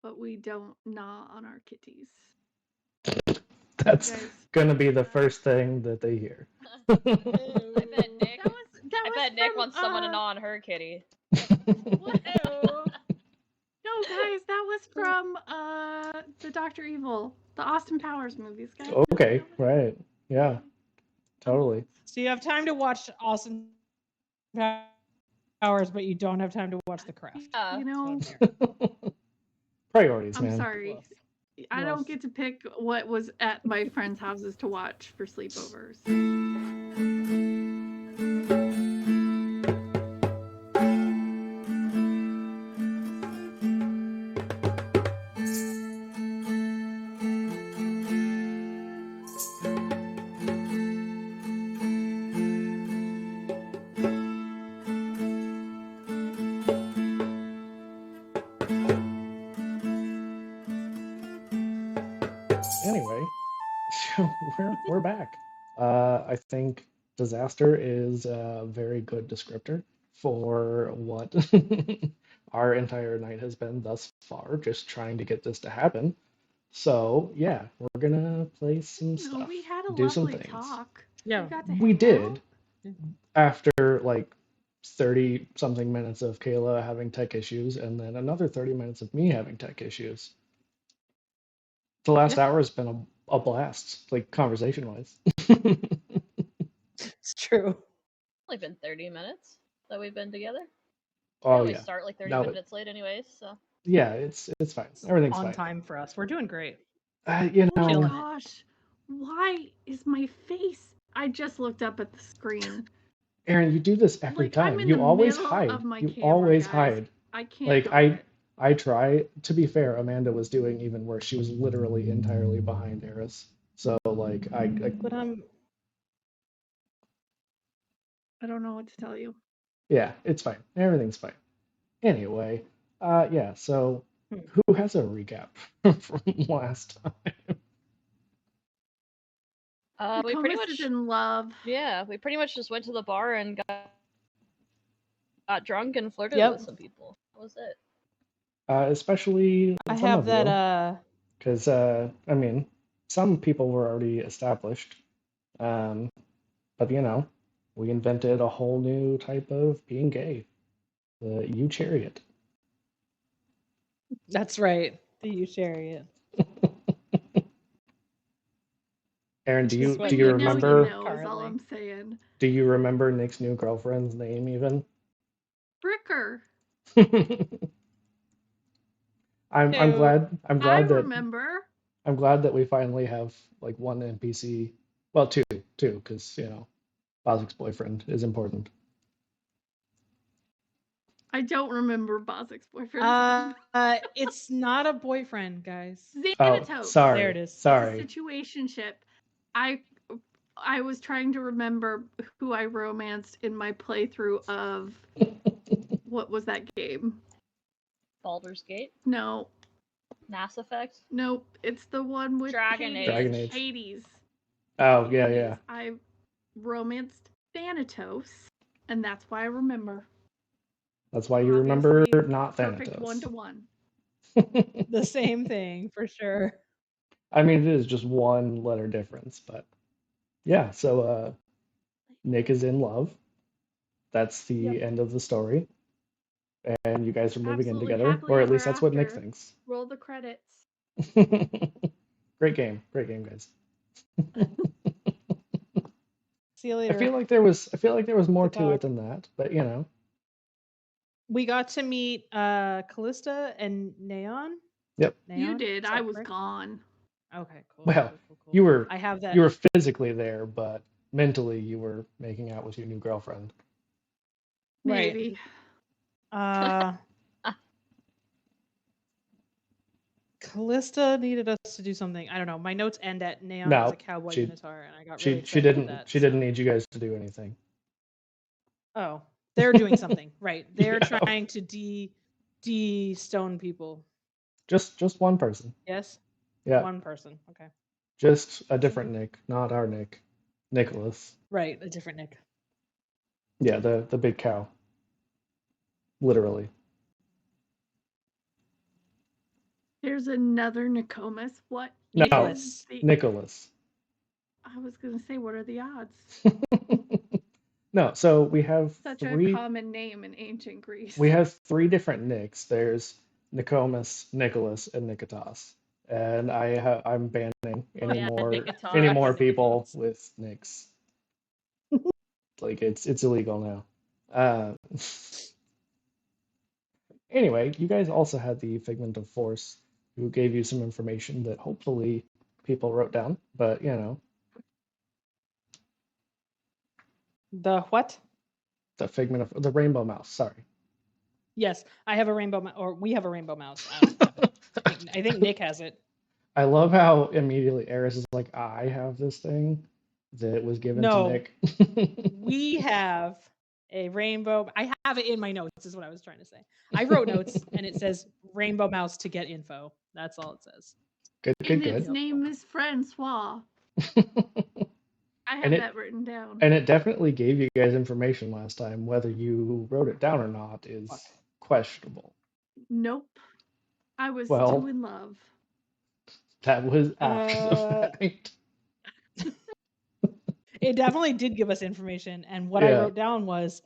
but we don't gnaw on our kitties. That's Guys, gonna be the first thing that they hear. I bet Nick. that I was bet Nick from, wants someone to gnaw on her kitty. What? No, guys, that was from the Doctor Evil, the Austin Powers movies, guys. Okay, right. Yeah, totally. So you have time to watch Austin Powers, but you don't have time to watch The Craft. You know, Priorities, I'm man. sorry. Woof. I Woof. don't get to pick what was at my friends' houses to watch for sleepovers. Anyway, we're back. I think disaster is a very good descriptor for what our entire night has been thus far, just trying to get this to happen. So yeah, we're gonna play some No, stuff, we had a do some lovely things. talk. Yeah. We got to We hang did. out. After like 30 something minutes of Kayla having tech issues and then another 30 minutes of me having tech issues. The last hour has been a blast, like conversation wise. It's true. Only been 30 minutes that we've been together. We Oh always yeah. start like 30 No, minutes late, anyways. So yeah, it's fine. Everything's On fine. time for us. We're doing great. You Oh my know, Killing it. gosh. Why is my face? I just looked up at the screen. Aaron, you do this every Like, I'm time. in You the always middle hide. of my You camera, always guys. hide. I can't Like help it. I try. To be fair, Amanda was doing even worse. She was literally entirely behind Eris. So like I But I don't know what to tell you. yeah, it's fine. Everything's fine. Anyway, yeah. So who has a recap from last time? we pretty Nikomis much is in love. yeah, we pretty much just went to the bar and got drunk and flirted Yep. with some people. That was it. Especially I some have of that because I mean, some people were already established, but you know, we invented a whole new type of being gay, the uChariot. that's right. The uChariot. Aaron, do Just you what do When you you remember? know, is all I'm saying. Do you remember Nick's new girlfriend's name even? Bricker. I'm Ew. glad I that remember. I'm glad that we finally have like one NPC. Well, two, because you know, Bazak's boyfriend is important. I don't remember Bazak's boyfriend. It's not a boyfriend, guys. Oh, Xanatos. sorry. There it is. Sorry. It's a situationship. I was trying to remember who I romanced in my playthrough of what was that game? Baldur's Gate, No, Mass Effect. nope. It's the one with Dragon Hades. Age. Dragon Age. Hades. Oh, yeah, Hades. yeah. I romanced Thanatos, and that's why I remember. That's why you remember Obviously, not perfect Thanatos. 1-to-1. The same thing for sure. I mean, it is just one letter difference, but yeah. So Nick is in love. That's the end of the story, and you guys are moving in Absolutely together, happily or at ever least that's what Nick after. thinks. Roll the credits. Great game, guys. See you later. I feel like there was more to it than that, but you know. We got to meet Callista and Neon. Yep. Neon? You did. Is I that was correct? gone. Okay, cool. Well, cool. you were I have that. you were physically there, but mentally you were making out with your new girlfriend. Maybe. Callista needed us to do something. I don't know. My notes end at Neon No, as a cowboy Minotaur, and I got she really excited didn't about that, she didn't need you guys to do anything. Oh, they're doing something, right? They're Yeah. trying to de-stone people. Just one person. Yes. Yeah. One person. Okay. Just a different Nick, not our Nick. Nicholas. Right, a different Nick. Yeah, the big cow. Literally. There's another Nikomis. What? No, Nicholas. Nicholas. I was gonna say, what are the odds? No, so we have Such three. a common name in ancient Greece. We have three different Nicks. There's Nikomis, Nicholas, and Nikotas. And I'm banning any yeah, more Nikotas. people with Nicks. Like it's illegal now. Anyway, you guys also had the Figment of Force, who gave you some information that hopefully people wrote down. But The what? the Figment of the Rainbow Mouse. Sorry. Yes, I have a rainbow or we have a rainbow mouse. I don't have it. I think Nick has it. I love how immediately Eris is like, I have this thing that was given to No. Nick. We have a rainbow. I have it in my notes, is what I was trying to say. I wrote notes and it says rainbow mouse to get info. That's all it says. Good. And its name is Francois. I have that written down. And it definitely gave you guys information last time. Whether you wrote it down or not is questionable. Nope. I was Well, too in love. That was after the fact. It definitely did give us information. And what I wrote down was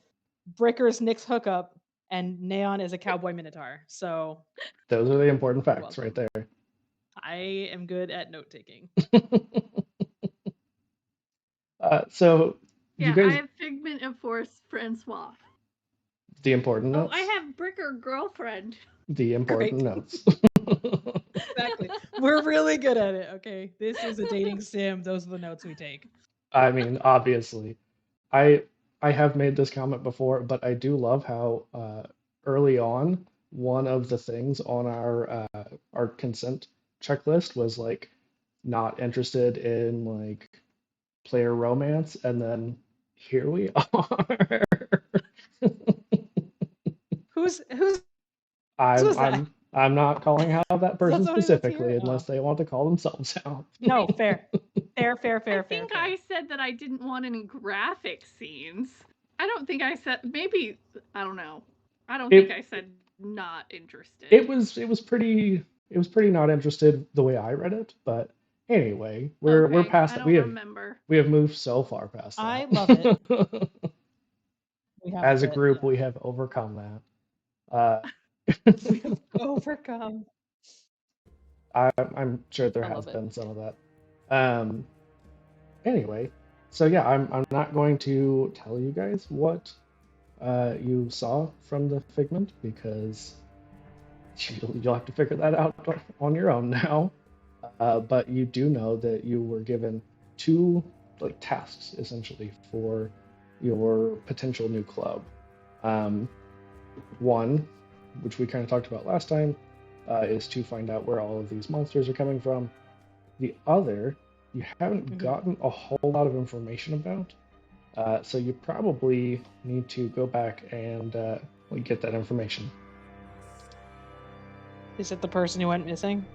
Bricker's Nick's hookup and Neon is a cowboy minotaur. So those are the important facts right there. I am good at note taking. So yeah, you guys, I have Figment of Force Francois. The important notes. Oh, I have Bricker girlfriend. The important notes. Exactly. We're really good at it. Okay. This is a dating sim. Those are the notes we take. I mean, obviously, I have made this comment before, but I do love how early on one of the things on our consent checklist was like not interested in like player romance, and then here we are. Who's I'm not calling out that person specifically here? unless they want to call themselves out. No, fair. Fair. I think I said that I didn't want any graphic scenes. I don't think I said, maybe, I don't know. I don't think I said not interested. It was pretty not interested the way I read it, but anyway, we're past that. We have moved so far past that. I love it. As a group, we have overcome that. We have overcome. I'm sure there has been some of that. Anyway, so yeah, I'm not going to tell you guys what you saw from the Figment because you'll have to figure that out on your own now. But you do know that you were given two like tasks essentially for your potential new club. One, which we kind of talked about last time, is to find out where all of these monsters are coming from. The other, you haven't gotten a whole lot of information about, so you probably need to go back and get that information. Is it the person who went missing?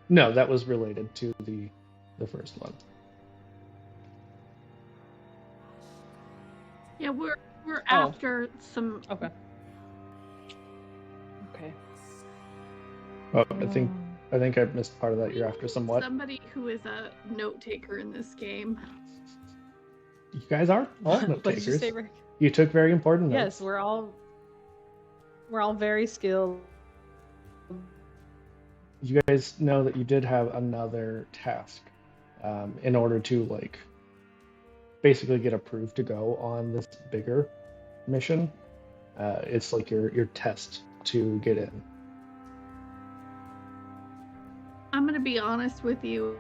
No, that was related to the first one. Yeah, we're after some. Okay. Oh, I think I missed part of that. You're after some what? Somebody who is a note taker in this game. You guys are all note What did you takers. say, Rick? You took very important notes. Yes, we're all very skilled. You guys know that you did have another task in order to like basically get approved to go on this bigger mission. It's like your test to get in. I'm going to be honest with you.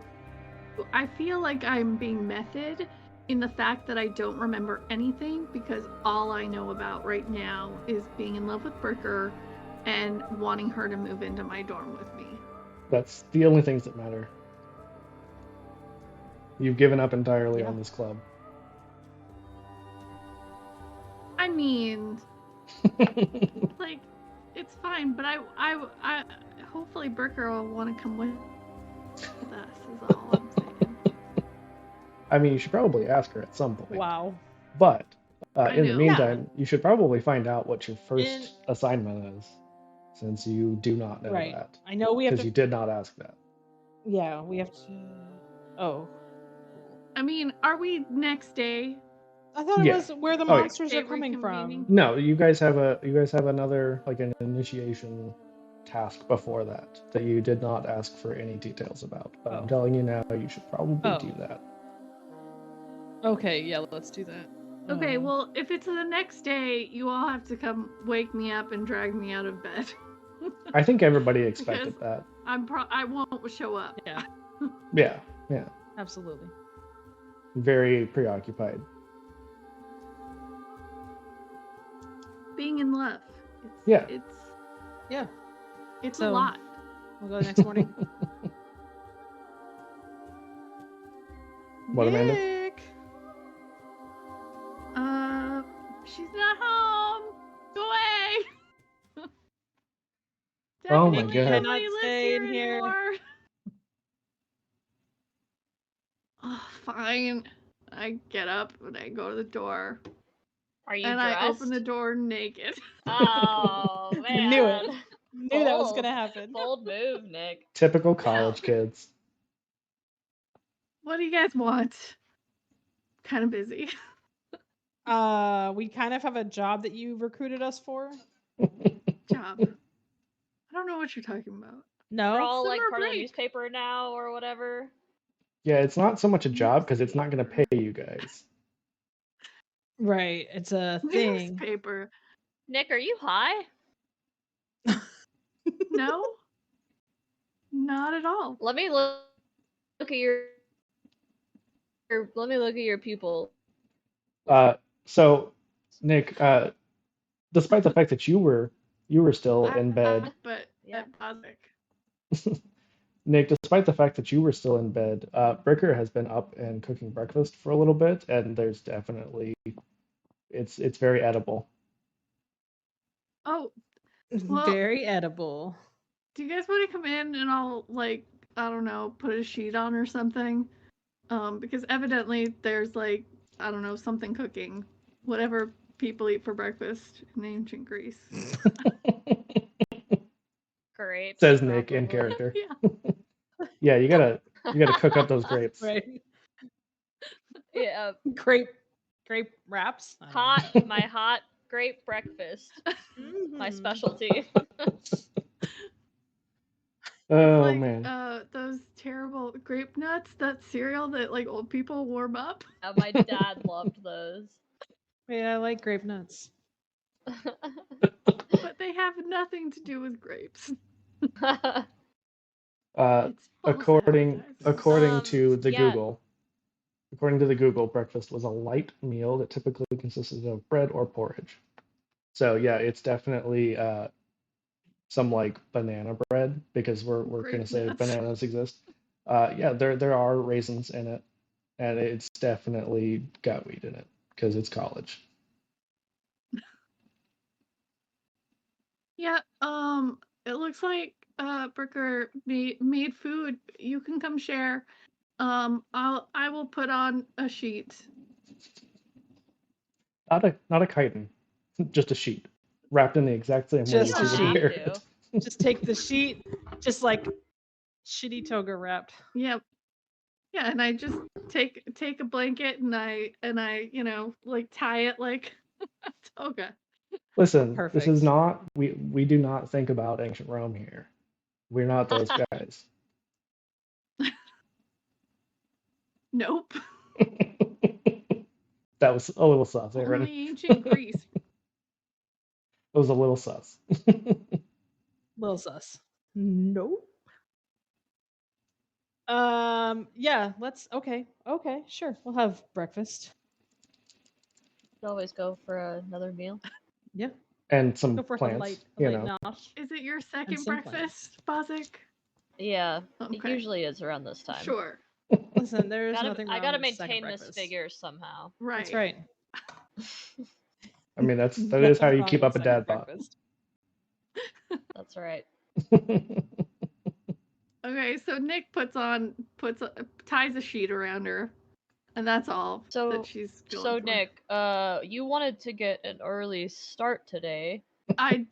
I feel like I'm being method in the fact that I don't remember anything because all I know about right now is being in love with Bricker and wanting her to move into my dorm with me. That's the only things that matter. You've given up entirely on this club. I mean, like, it's fine, but I hopefully Bricker will want to come with us, is all I'm saying. I mean, you should probably ask her at some point. Wow. But in the meantime, you should probably find out what your first assignment is. since you do not know Right. that. I know we have Because to. you did not ask that. Yeah, we have to. Oh. I mean, are we next day? I thought it Yeah. was where the Oh, yeah. monsters Okay, are coming from. reconvening. No, you guys have another like an initiation task before that you did not ask for any details about. But I'm Oh. telling you now, you should probably Oh. do that. Okay, yeah, let's do that. Okay, well, if it's the next day, you all have to come wake me up and drag me out of bed. I think everybody expected that. I won't show up. Yeah, Yeah. absolutely. Very preoccupied. Being in love. Yeah. It's So- a lot. We'll go the next morning. What, Amanda? Nick! She's not home. Go away. Oh my Definitely God. nobody Cannot lives stay in here. anymore. Oh, fine. I get up and I go to the door. Are you And dressed? I open the door naked. Oh man. Knew it. Knew that was Bold. gonna happen. Bold move, Nick. Typical college kids. What do you guys want? Kind of busy. We kind of have a job that you recruited us for. Job. I don't know what you're talking about. We're No. all like Summer part of the break. newspaper now or whatever. Yeah, it's not so much a job because it's not going to pay you guys. Right. It's a thing. Newspaper. Nick, are you high? No? Not at all. Let me look at your let me look at your pupil. So, Nick, despite the fact that you were still in bed, But Yeah. at Bazak. Nick, despite the fact that you were still in bed, Bricker has been up and cooking breakfast for a little bit, and there's definitely it's very edible. Oh, Well- Very edible. do you guys want to come in and I'll, like, I don't know, put a sheet on or something? Because evidently there's, like, I don't know, something cooking. Whatever people eat for breakfast in ancient Greece. Grapes. Says Nick in probably. character. Yeah. Yeah, you gotta cook up those grapes. Right. Yeah. Grape wraps. I don't know. Hot my hot grape breakfast. My Mhm. specialty. Oh Like, man. those terrible grape nuts, that cereal that, like, old people warm up. Yeah, my dad loved those. Yeah, I like grape nuts. But they have nothing to do with grapes. It's false According advertising. to the Yeah. Google, according to the Google, breakfast was a light meal that typically consisted of bread or porridge. So yeah, it's definitely some like banana bread because we're Grape gonna say nuts. bananas exist. Yeah, there are raisins in it, and it's definitely got wheat in it because it's college. Yeah, it looks like Brooker made food. You can come share. I will put on a sheet. Not a chitin, just a sheet wrapped in the exact same way Just that a you would sheet. wear Have it. Just take the sheet, just like shitty toga wrapped. Yep. Yeah, and I just take a blanket and I like tie it like a toga. Listen, this is Perfect. not we do not think about ancient Rome here. We're not those guys. Nope. That was a little sus, Aaron. Only ancient Greece. It was a little sus. Little sus. Nope. Yeah, okay, sure. We'll have breakfast. Could always go for another meal. Yeah. And some Go for plants, a you light know. nosh. Is it your second some breakfast, Bazak? Yeah. It Okay. usually is around this time. Sure. Listen, there's nothing wrong I gotta with second maintain this breakfast. figure somehow. Right. That's right. I mean, that is Nothing how you wrong keep with up a second dad bod. breakfast. That's right. Okay, so Nick ties a sheet around her, and that's all So- that she's going So for. Nick, you wanted to get an early start today.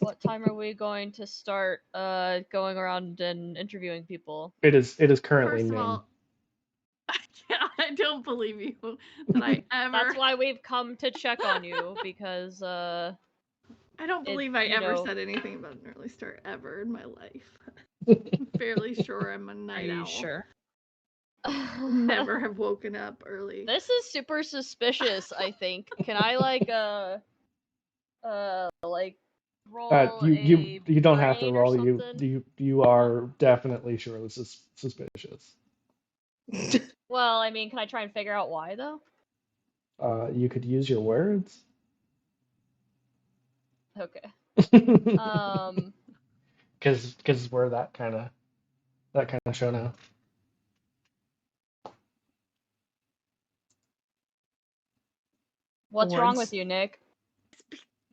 What time are we going to start going around and interviewing people? It is currently First of noon. all, I don't believe you that I ever. That's why we've come to check on you, because I don't believe I you ever know- said anything about an early start ever in my life. I'm fairly sure I'm a Are night you owl. sure? Never have woken up early. This is super suspicious, I think. Can I roll you don't have to brain or roll. something? You are definitely sure this is suspicious. Well, I mean, can I try and figure out why though? You could use your words. Okay. Because we're that kind of show now. What's wrong Words. with you, Nick?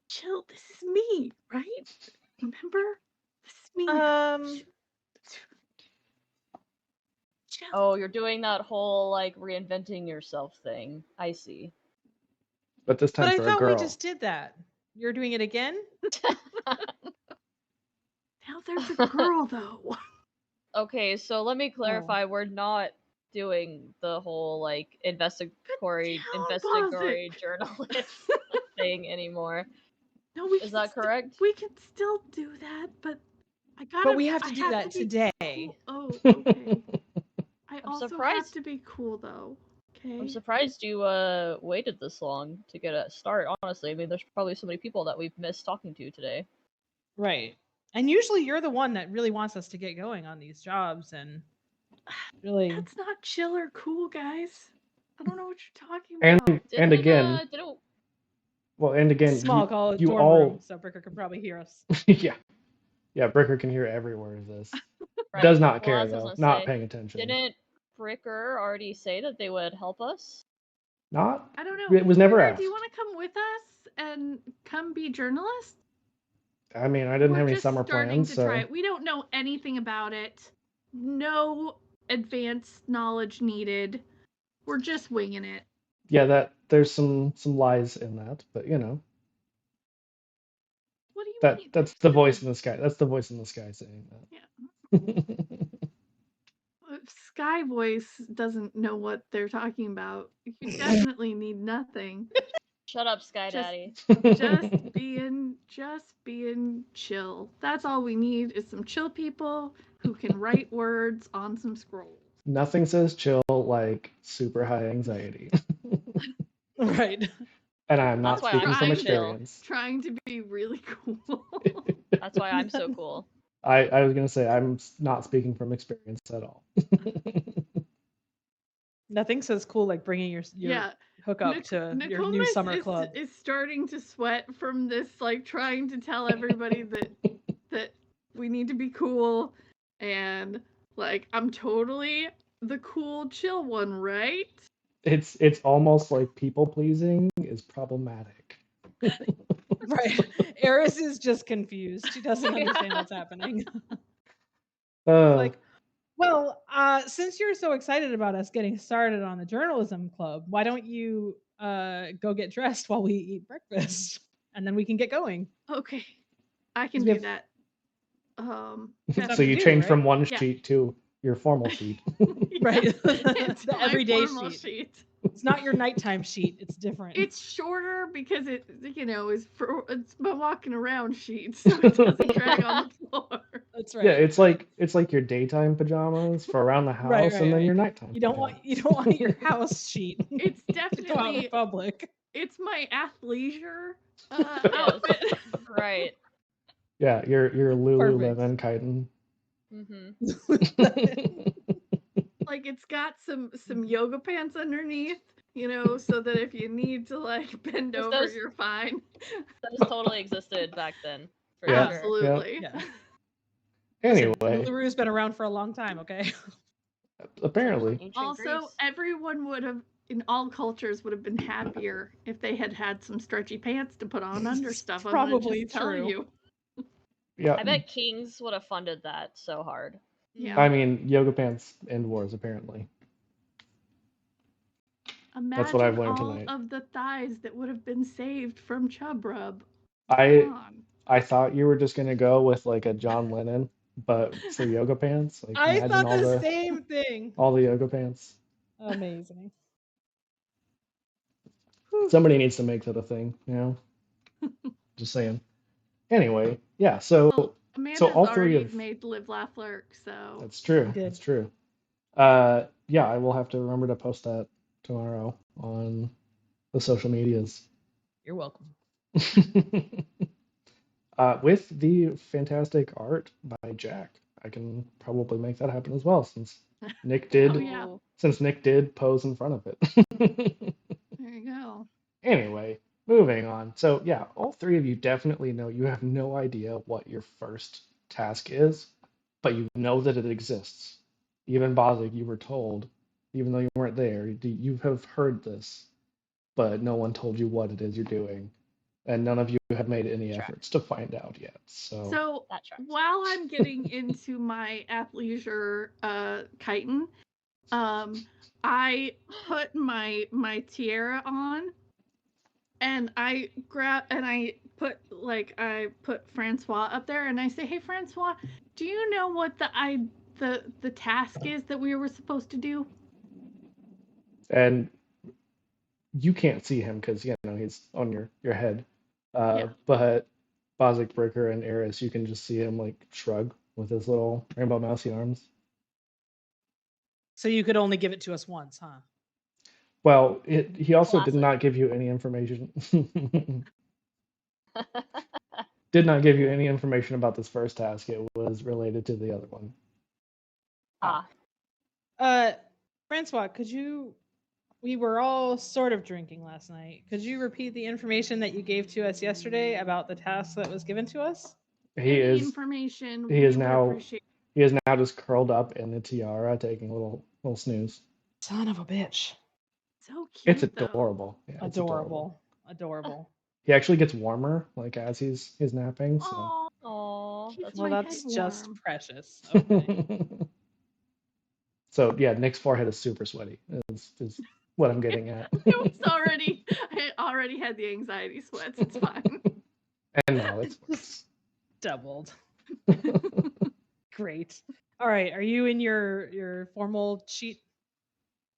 Chill, this is me, right? Remember? This is me. Chill. Oh, you're doing that whole like reinventing yourself thing. I see. But this time But I for a thought girl. we just did that. You're doing it again? Now there's a girl though. Okay, so let me clarify. We're not doing the whole like investigatory journalist thing anymore. No, we Is can that correct? We can still do that, but I gotta. But we have to I do that be today. cool. Oh, okay. I I'm also have surprised. to be cool though. Okay. I'm surprised you waited this long to get a start, honestly. I mean, there's probably so many people that we've missed talking to today. Right. And usually you're the one that really wants us to get going on these jobs and really. That's not chill or cool, guys. I don't know what you're talking And about. and again, well, and again, Small call you dorm all room, so Bricker can probably hear us. yeah, Bricker can hear every word of this. Right. Does not care that's what I though. was Not gonna say. paying attention. Didn't Bricker already say that they would help us? Not. I don't know. It was never Bricker, asked. do you want to come with us and come be journalists? I mean, I didn't We're have any just summer starting plans, to so try it. We don't know anything about it. No advanced knowledge needed. We're just winging it. yeah, that there's some lies in that, but you know, What do you mean? that's the voice in the sky. That's the voice in the sky saying that. Yeah. Sky Voice doesn't know what they're talking about. You definitely need nothing. Shut up, Sky Just- Daddy. Just being chill. That's all we need is some chill people who can write words on some scrolls. Nothing says chill like super high anxiety. Right. And I'm not That's why I'm speaking from so chill. experience. Trying to be really cool. That's why I'm so cool. I was gonna say I'm not speaking from experience at all. Nothing says cool like bringing your Yeah. hookup to your new Nikomis summer club. is starting to sweat from this, like trying to tell everybody that we need to be cool, and like I'm totally the cool, chill one, right? It's almost like people pleasing is problematic. Right. Eris is just confused. She doesn't understand what's happening. Uh, Like, well, since you're so excited about us getting started on the journalism club, why don't you go get dressed while we eat breakfast, and then we can get going. Okay, I can 'Cause we do have- that. so you do, change right? from one Yeah. sheet to your formal sheet. Right. It's The my everyday formal sheet. sheet. It's not your nighttime sheet. It's different. It's shorter because it, it's my walking around sheet, so it doesn't drag on the floor. That's right. Yeah, it's like your daytime pajamas for around the house, Right, and then your nighttime. You don't want your house sheet. It's to go out in definitely public. it's my athleisure outfit. Right. Yeah, your Lululemon chitin. Mm-hmm. Like it's got some yoga pants underneath, so that if you need to like bend over, those- you're fine. Those totally existed back then. For Yeah. sure. Absolutely. Yeah. Anyway, Mïnotaürus been around for a long time. Okay. apparently, Ancient Also, Greece. everyone would have in all cultures would have been happier if they had some stretchy pants to put on under stuff. I'm gonna Probably just tell true. you. yeah. I bet kings would have funded that so hard. Yeah. I mean, yoga pants end wars. Apparently, Imagine That's what I've learned all tonight. of the thighs that would have been saved from chub rub. I Come on. I thought you were just gonna go with like a John Lennon, but for yoga pants. Like I imagine thought the same thing. all the yoga pants. Amazing. Somebody needs to make that a thing, you know? Just saying. Anyway, yeah, so Well, so Amanda's all three already of made Live Laugh Lurk, so that's true. Did. That's true. Yeah, I will have to remember to post that tomorrow on the social medias. You're welcome. With the fantastic art by Jack. I can probably make that happen as well since Nick did Oh, yeah. Ooh. since Nick did pose in front of it. there you go. Anyway, moving on. So yeah, all three of you definitely know you have no idea what your first task is, but you know that it exists. Even Bazak, you were told, even though you weren't there, you have heard this, but no one told you what it is you're doing, and none of you have made any Tracks. efforts to find out yet. So That tracks. while I'm getting into my athleisure chitin, I put my tiara on, and I put Francois up there, and I say, "Hey, Francois, do you know what the task is that we were supposed to do?" And you can't see him because he's on your head. Yeah. But Bazak, Breaker, and Eris, you can just see him like shrug with his little rainbow mousy arms. So you could only give it to us once, huh? Well, he also did Classic. not give you any information. Did not give you any information about this first task. It was related to the other one. Ah. Francois, we were all sort of drinking last night. Could you repeat the information that you gave to us yesterday about the task that was given to us? He Any is information he we is would now appreciate. he is now just curled up in the tiara, taking a little snooze. Son of a bitch. So cute, It's though. adorable. Yeah, it's adorable. Adorable. He actually gets warmer like as he's napping. So. Aw, Keeps that's my Well, head that's just warm. precious. Okay. So yeah, Nick's forehead is super sweaty. Is what I'm getting at. I already had the anxiety sweats. It's fine. And Malik sweats. Doubled. Great. All right. Are you in your formal sheet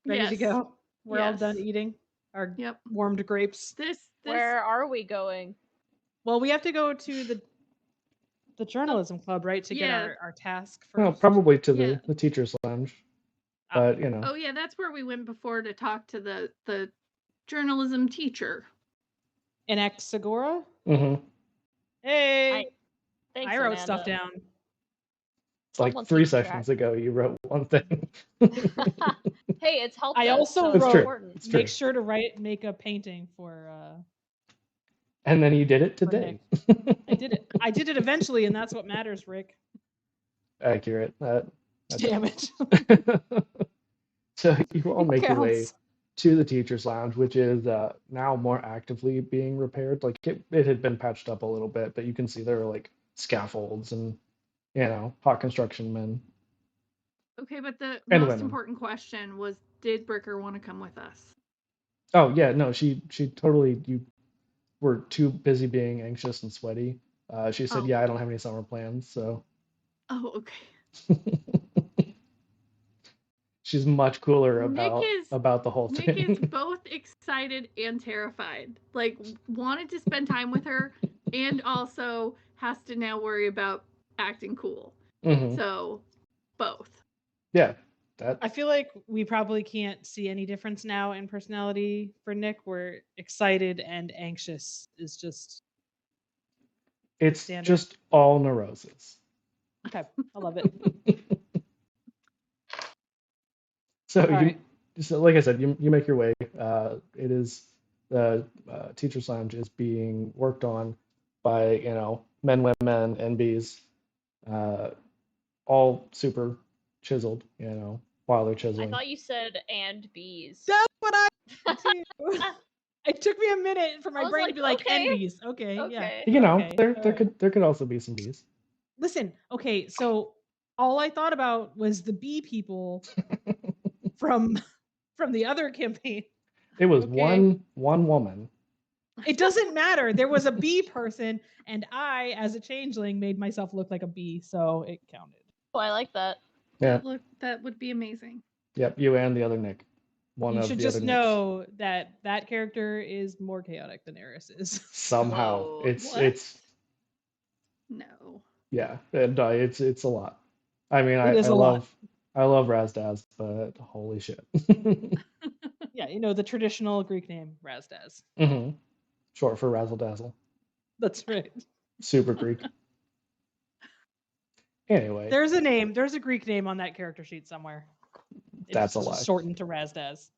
ready to Yes. go? We're all done Yes. eating our Yep. warmed grapes. This Where are we going? Well, we have to go to the journalism club, right, to get Yeah. our task first. Well, probably to Yeah. the teacher's lounge. Ah. But Oh yeah, that's where we went before to talk to the journalism teacher. In Exagora? Mm-hmm. Hey, Thanks, I wrote Amanda. stuff down. Like Someone's 3 keeping track. sessions ago, you wrote one thing. Hey, it's helped I us, also so It's it's true. important. It's true. Make sure to make a painting for And then you did it for today. I did it. I did it eventually, and that's what matters, Rick. Accurate. That's Damn it. So you all make your way Counts. to the teacher's lounge, which is now more actively being repaired. Like it had been patched up a little bit, but you can see there are like scaffolds and hot construction men. Okay, but the And most women. important question was, did Bricker want to come with us? Oh yeah, no, she totally. You were too busy being anxious and sweaty. She said, Oh. "Yeah, I don't have any summer plans." So Oh, okay. she's much cooler Nick about the whole Nick thing. is both excited and terrified. Like, wanted to spend time with her, and also has to now worry about acting cool. Mhm. So, both. Yeah, that I feel like we probably can't see any difference now in personality for Nick, where excited and anxious is just it's standard. just all neuroses. Okay. I love it. So All you, right. so like I said, you make your way. It is the teacher's lounge is being worked on by men, women, NBs, all super chiseled. While they're I chiseling. thought you said and bees. That's what I did too. It took me a minute for I my was brain to like, be like okay. envies. Okay, yeah. Okay. Okay. There could also be some bees. Listen, okay, so all I thought about was the bee people from the other campaign. It was Okay. one woman It doesn't matter. There was a bee person, and I, as a changeling, made myself look like a bee, so it counted. Oh, I like that. Yeah. That would be amazing. Yep. You and the other Nick. One You of should the just other Nicks. know that that character is more chaotic than Eris is. Somehow Whoa. it's No. yeah. No, it's a lot. I mean, It is a lot. I love Razdaz, but holy shit. Yeah, you know, the traditional Greek name, Razdaz. hmm Short for Razzle Dazzle. That's right. Super Greek. Anyway, There's a Greek name on that character sheet somewhere. That's It's a just lie. shortened to Razdaz.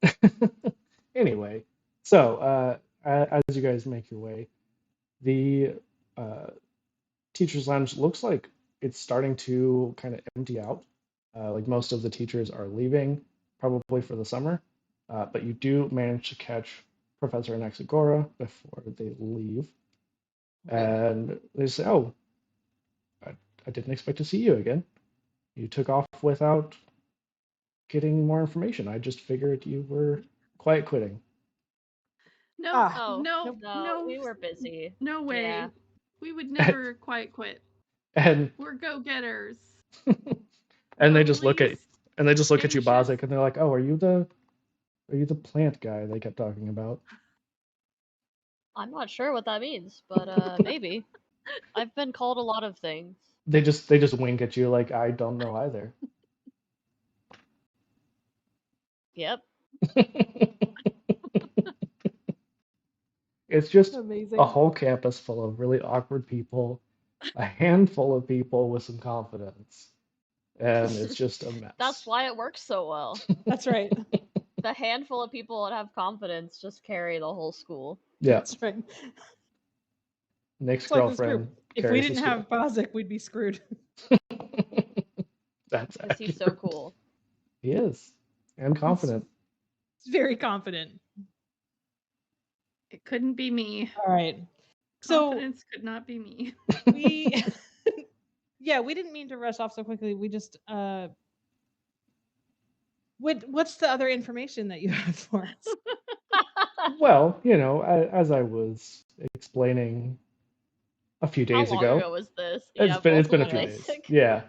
anyway, so as you guys make your way, the teacher's lounge looks like it's starting to kind of empty out. Like most of the teachers are leaving, probably for the summer. But you do manage to catch Professor Anaxagora before they leave. And they say, "Oh, I didn't expect to see you again. You took off without getting more information. I just figured you were quiet quitting." No, Ah, no, No, we were busy. No way. Yeah. We would never quite quit. And We're go-getters. and they The just look at least you, anxious- Bazak, and they're like, "Oh, are you the plant guy they kept talking about?" I'm not sure what that means, but maybe. I've been called a lot of things. They just wink at you like, "I don't know either." Yep. It's just amazing. a whole campus full of really awkward people, a handful of people with some confidence, and it's just a mess. That's why it works so well. That's right. The handful of people that have confidence just carry the whole school. Yeah, That's right. Nick's It's like this girlfriend group. If we carries the didn't have Bazak, we'd be screwed. school. That's Because he's so accurate. cool. He is, and confident. It's very confident. It couldn't be me. All right. So Confidence could not be me. we yeah, we didn't mean to rush off so quickly. We just what's the other information that you have for us? Well, as I was explaining a few How days long ago, was this? it's been both a of few them days. sick. Yeah.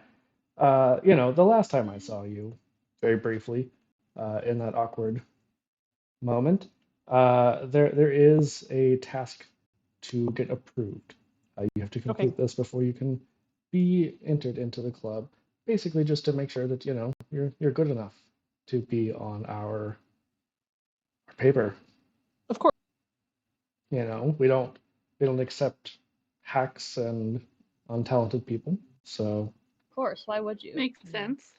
The last time I saw you, very briefly, in that awkward moment, there is a task to get approved. You have to complete this before you can be entered into the club. Basically, just to make sure that you're good enough to be on our paper. Of course. We don't accept hacks and untalented people. So, Of course, why would you? Makes sense.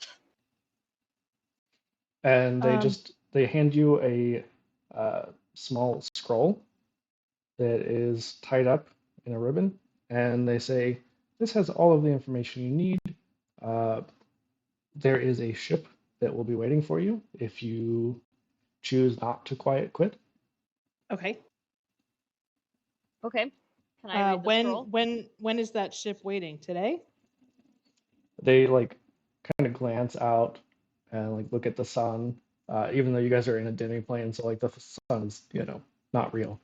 and they hand you a small scroll that is tied up in a ribbon, and they say, "This has all of the information you need. There is a ship that will be waiting for you if you choose not to quiet quit." Okay. Okay. Can I read the scroll? When is that ship waiting? Today? They kind of glance out and look at the sun, even though you guys are in a dimming plane, so the sun is not real.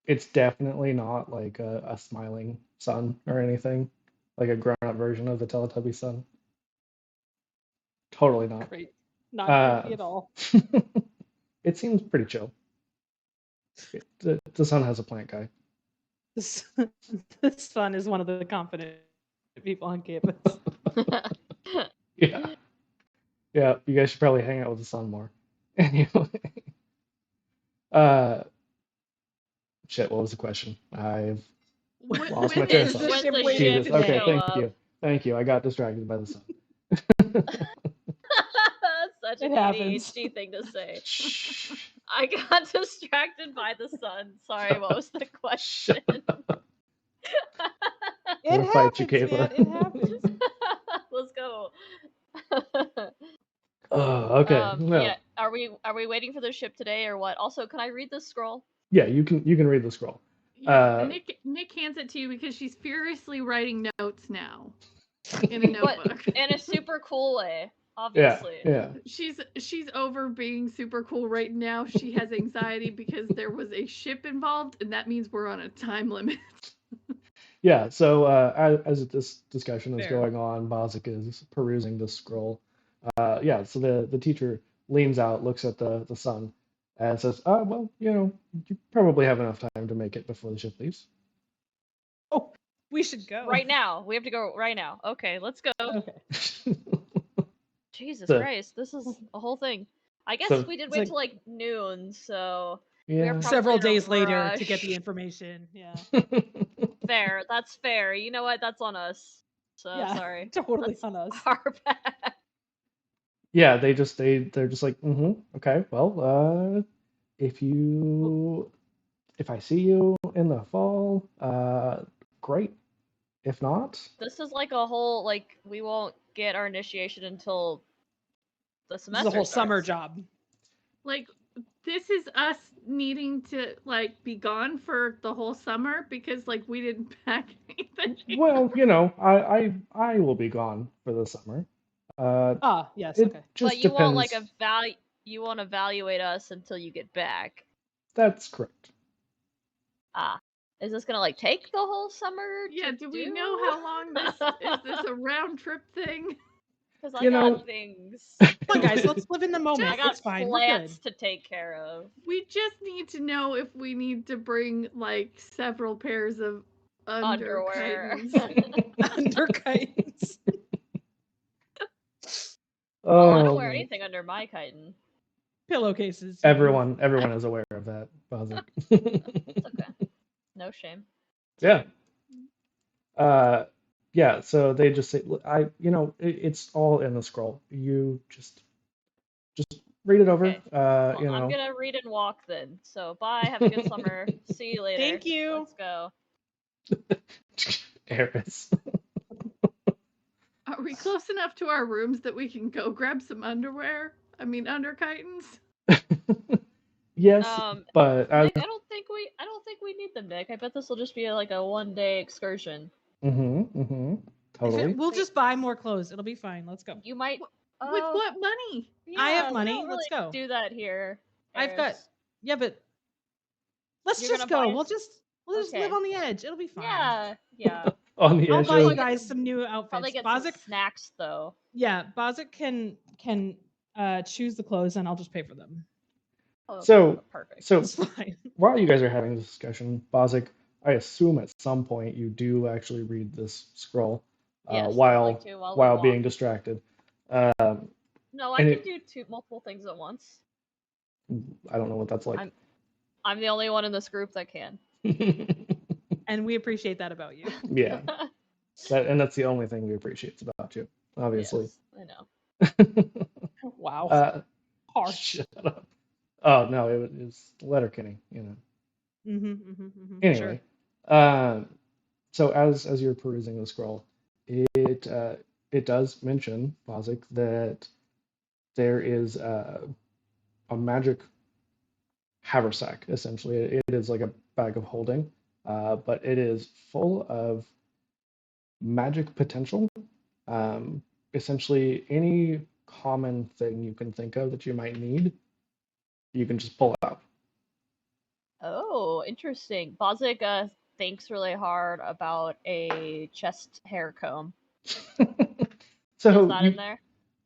It's definitely not a smiling sun or anything, like a grown-up version of the Teletubby sun. Totally not. Great. Not creepy at all. It seems pretty chill. The sun has a plant guy. The sun is one of the confident people on campus. Yeah. Yeah, you guys should probably hang out with the sun more. Anyway. Shit, what was the question? I've lost my train of thought. When's the Wait, ship Jesus. Okay, show thank up? you. Thank you. I got distracted by the sun. Such It an happens. ADHD thing to say. Shh. I got distracted by the sun. Sorry, what was the question? It Gonna fight you, happens, man. Kayla. It happens. Let's go. Oh, okay. No. Yeah. Are we waiting for the ship today or what? Also, can I read this scroll? Yeah, you can read the scroll. Yeah, Nick hands it to you because she's furiously writing notes now in a notebook. In a super cool way. Obviously. Yeah. She's over being super cool right now. She has anxiety because there was a ship involved, and that means we're on a time limit. Yeah, so as this discussion is Fair. going on, Bazak is perusing the scroll. Yeah, so the teacher leans out, looks at the sun, and says, well, you probably have enough time to make it before the ship leaves. Oh, we should go. Right now. We have to go right now. Okay, let's go. Okay. Jesus The- Christ, this is a whole thing. I guess So- we did It's wait like- till like noon, so Yeah. probably Several in a days later to get the rush. information. Yeah. Fair. That's fair. You know what? That's on us. So Yeah, sorry. totally That's on us. our bad. Yeah, they're just like, okay, well, if I see you in the fall, great. If not, This is like a whole like we won't get our initiation until the This is semester a whole summer starts. job. Like, this is us needing to like be gone for the whole summer because like we didn't pack anything. well, I will be gone for the summer. Yes, It okay. just But you won't depends. like you won't evaluate us until you get back. That's correct. Ah. Is this gonna like take the whole summer? Yeah, to do we know how long this is? This a round trip thing? Because I You got know- things. Come on, guys, going. let's live in the moment. I got It's fine. We're good. plants to take care of. We just need to know if we need to bring like several pairs of Underwear. Under kites. Oh, I don't Oh, wear man. anything under my chitin. Pillowcases. Everyone is aware of that, Bazak. It's okay. No shame. Yeah. Yeah, so they just say, it's all in the scroll. You just read it over. Okay. Well, You I'm know, gonna read and walk then. So bye. Have a good summer. See you later. Thank you. Let's go. Eris. Are we close enough to our rooms that we can go grab some underwear? I mean, underchitons? Yes, but Nick, I don't think we need them, Nick. I bet this will just be like a 1-day excursion. totally. We'll just buy more clothes. It'll be fine. Let's go. You might. With Oh, what money? I have yeah, we money. don't Let's really go. Do that here. I've got. Eris. Yeah, but let's You're just gonna buy go. us- We'll just live Okay. on the edge. It'll be fine. Yeah. On the I'll edge buy of you guys some new Probably outfits. get some Bazak, snacks though. yeah, Bazak can choose the clothes and I'll just pay for them. Oh, So- perfect. So It's fine. while you guys are having this discussion, Bazak, I assume at some point you do actually read this scroll Yes, I'd while like to while we being walk. distracted. No, I and can do multiple things at once. I don't know what that's like. I'm the only one in this group that can. And we appreciate that about you. Yeah, that's the only thing we appreciate about you, obviously. Yes, I know. Wow. Harsh. Shut up. Oh no, it was Letterkenny, Anyway, so as you're perusing the scroll, it does mention, Bazak, that there is a magic haversack. Essentially, it is like a bag of holding, but it is full of magic potential. Essentially, any common thing you can think of that you might need, you can just pull out. Oh, interesting. Bazak thinks really hard about a chest hair comb. So Is that in there?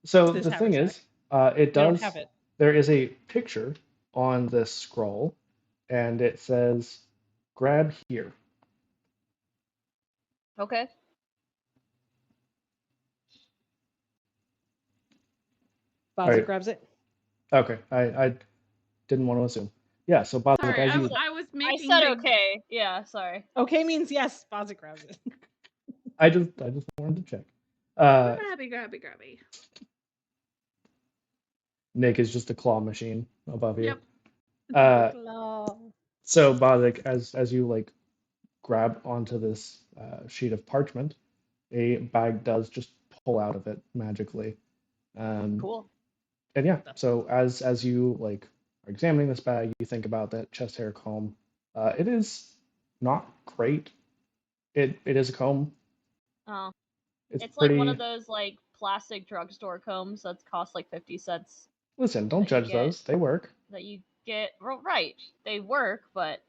So This the thing haversack. is, it We don't does. have it. There is a picture on this scroll, and it says, "Grab here." Okay. Bazak Alright. grabs it. Okay, I didn't want to assume. Yeah, so Bazak, Sorry, as I you was I making said big- okay. Yeah, sorry. Okay means yes. Bazak grabs it. I just wanted to check. Grabby. Nick is just a claw machine above you. Yep. So Bazak, as you like grab onto this sheet of parchment, a bag does just pull out of it magically. Cool. And yeah, so as you like are examining this bag, you think about that chest hair comb. It is not great. It is a comb. Oh, It's it's pretty. like one of those like plastic drugstore combs that cost like 50 cents. Listen, don't That you judge get- those. They work. That you get right. They work, but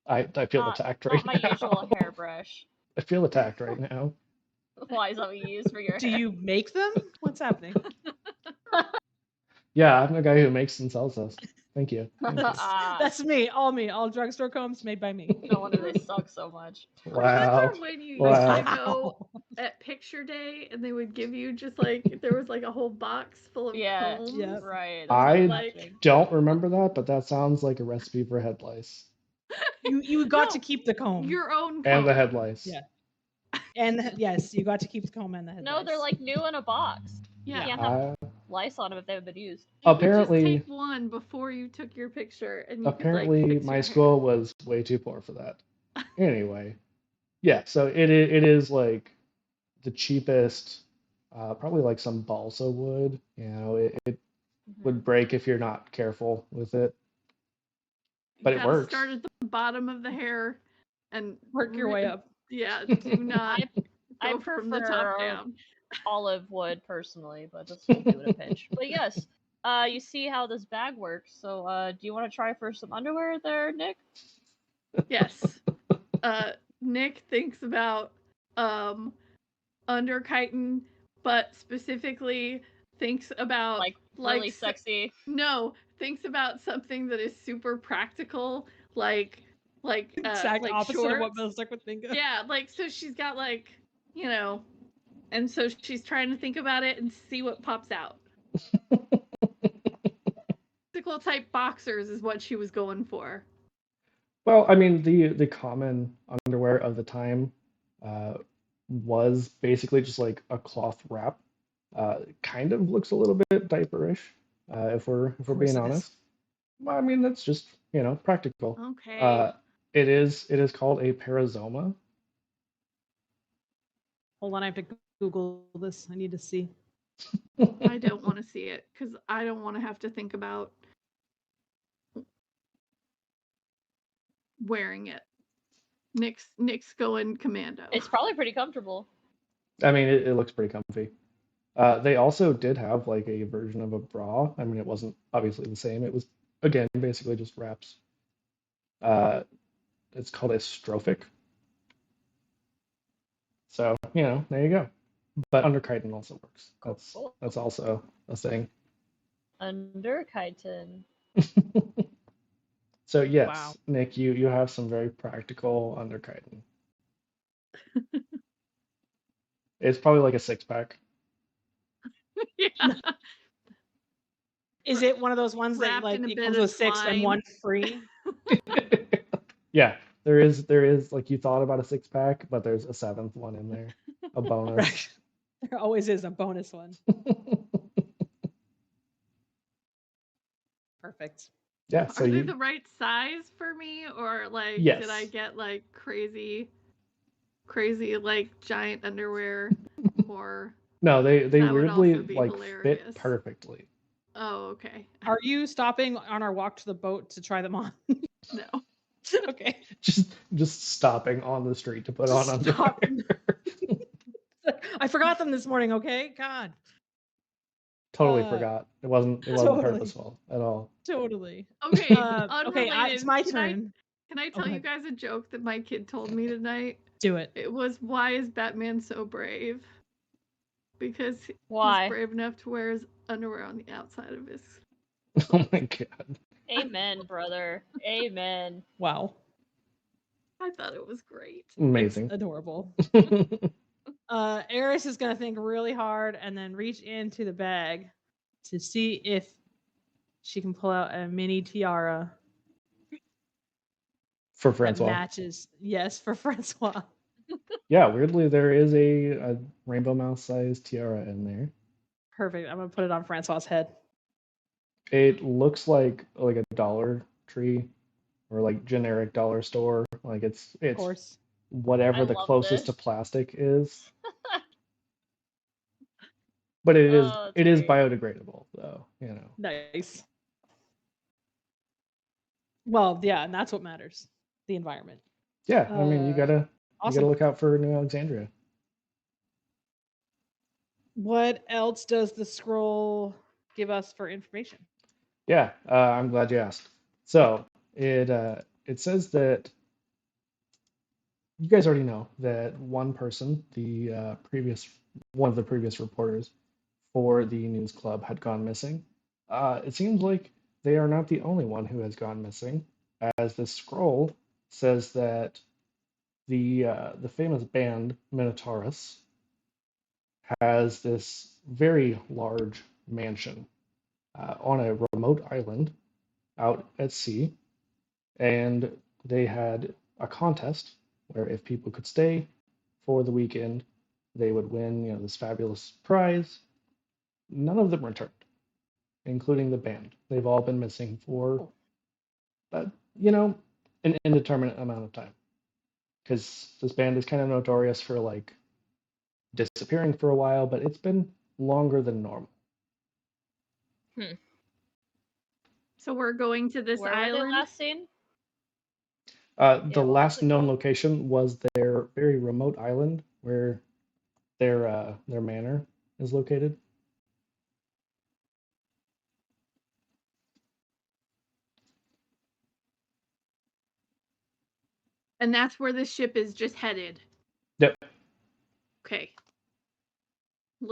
I feel attacked right not my now. usual hairbrush. I feel attacked right now. Why is that what you use for your Do hair? you make them? What's happening? Yeah, I'm the guy who makes and sells those. Thank you. Thank you. That's me. All drugstore combs made by me. No wonder they suck so much. Wow. Remember when you used Wow. to go at picture day and they would give you just like there was like a whole box full of Yeah. combs? Yep. Right. that's I not like- matching. Don't remember that, but that sounds like a recipe for head lice. You got No, to keep the comb. Your own And the comb. head lice. Yeah. And yes, you got to keep the comb and the head. No, they're lice. like new in a box. Yeah. You can't have lice on them if they haven't been used. You could Apparently- just take one before you took your picture, and you Apparently, could, like, fix my your school was way too poor for that. Anyway, yeah, so it is like the cheapest, probably like some balsa wood. You know, it Mhm. would break if you're not careful with it. hair. but You it gotta works. Start at the bottom of the hair, and Work your way up. Yeah, do not I go from the top prefer down. olive wood personally, but this will do in a pinch. But yes, you see how this bag works. So, do you want to try for some underwear there, Nick? Yes. Nick thinks about underkiting, but specifically thinks about Like really s- sexy. No, thinks about something that is super practical, like Exact like opposite shorts. of what Bazak would think of. Yeah, like so she's got like, and so she's trying to think about it and see what pops out. Practical type boxers is what she was going for. Well, I mean, the common underwear of the time was basically just like a cloth wrap. Kind of looks a little bit diaperish, if we're course being it is. honest. Well, I mean, that's just practical. Okay. It is called a perizoma. Hold on, I have to Google this. I need to see. I don't want to see it because I don't want to have to think about wearing it. Nick's going commando. It's probably pretty comfortable. I mean, it looks pretty comfy. They also did have like a version of a bra. I mean, it wasn't obviously the same. It was again basically just wraps. It's called a strophic. So there you go. But underchitin also works. Cool. That's also a thing. Underchitin. So yes, Wow. Nick, you have some very practical underchitin. It's probably like a 6-pack. Yeah. Is it one of those ones that Wrapped like in a it bit comes of with 6 and twine. 1 free? Yeah, there is like you thought about a 6-pack, but there's a 7th one in there, a bonus. Right. There always is a bonus one. Perfect. Yeah, so Are they you the right size for me, or like Yes. did I get like crazy like giant underwear, or no, they That would weirdly also be like hilarious. fit perfectly. oh okay, Are you stopping on our walk to the boat to try them on? no. Okay. Just stopping on the street to put on Just underwear. stop. I forgot them this morning, okay? God. Totally Uh, forgot. It wasn't totally. purposeful at all. Totally. Okay, Okay, unrelated. it's my Can turn. Can I go tell you ahead. guys a joke that my kid told me tonight? Do it. It was, why is Batman so brave? Because Why? he's brave enough to wear his underwear on the outside of his. Oh my god. Amen, brother. Amen. Wow. I thought it was great. Amazing. It's adorable. Eris is gonna think really hard and then reach into the bag to see if she can pull out a mini tiara For that Francois. matches. Yes, for Francois. Yeah, weirdly there is a rainbow mouse sized tiara in there. Perfect. I'm gonna put it on Francois's head. It looks like a Dollar Tree or like generic dollar store. Like it's Of course. whatever I the love closest to this. plastic is. But it Oh, that's is great. biodegradable though, Nice. Well, yeah, and that's what matters. The environment. Yeah, I mean you gotta Awesome. look out for New Alexandria. What else does the scroll give us for information? Yeah, I'm glad you asked. So it says that you guys already know that one person, the previous one of the previous reporters for the news club, had gone missing. It seems like they are not the only one who has gone missing, as the scroll says that the famous band Mïnotaürus has this very large mansion on a remote island out at sea, and they had a contest where if people could stay for the weekend, they would win, this fabulous prize. None of them returned, including the band. They've all been missing for, uh, you know, an indeterminate amount of time. Because this band is kind of notorious for like disappearing for a while, but it's been longer than normal. So we're going to this Where were they island. last seen? The what was last it known called? location was their very remote island where their manor is located. And that's where this ship is just headed. Yep. Okay.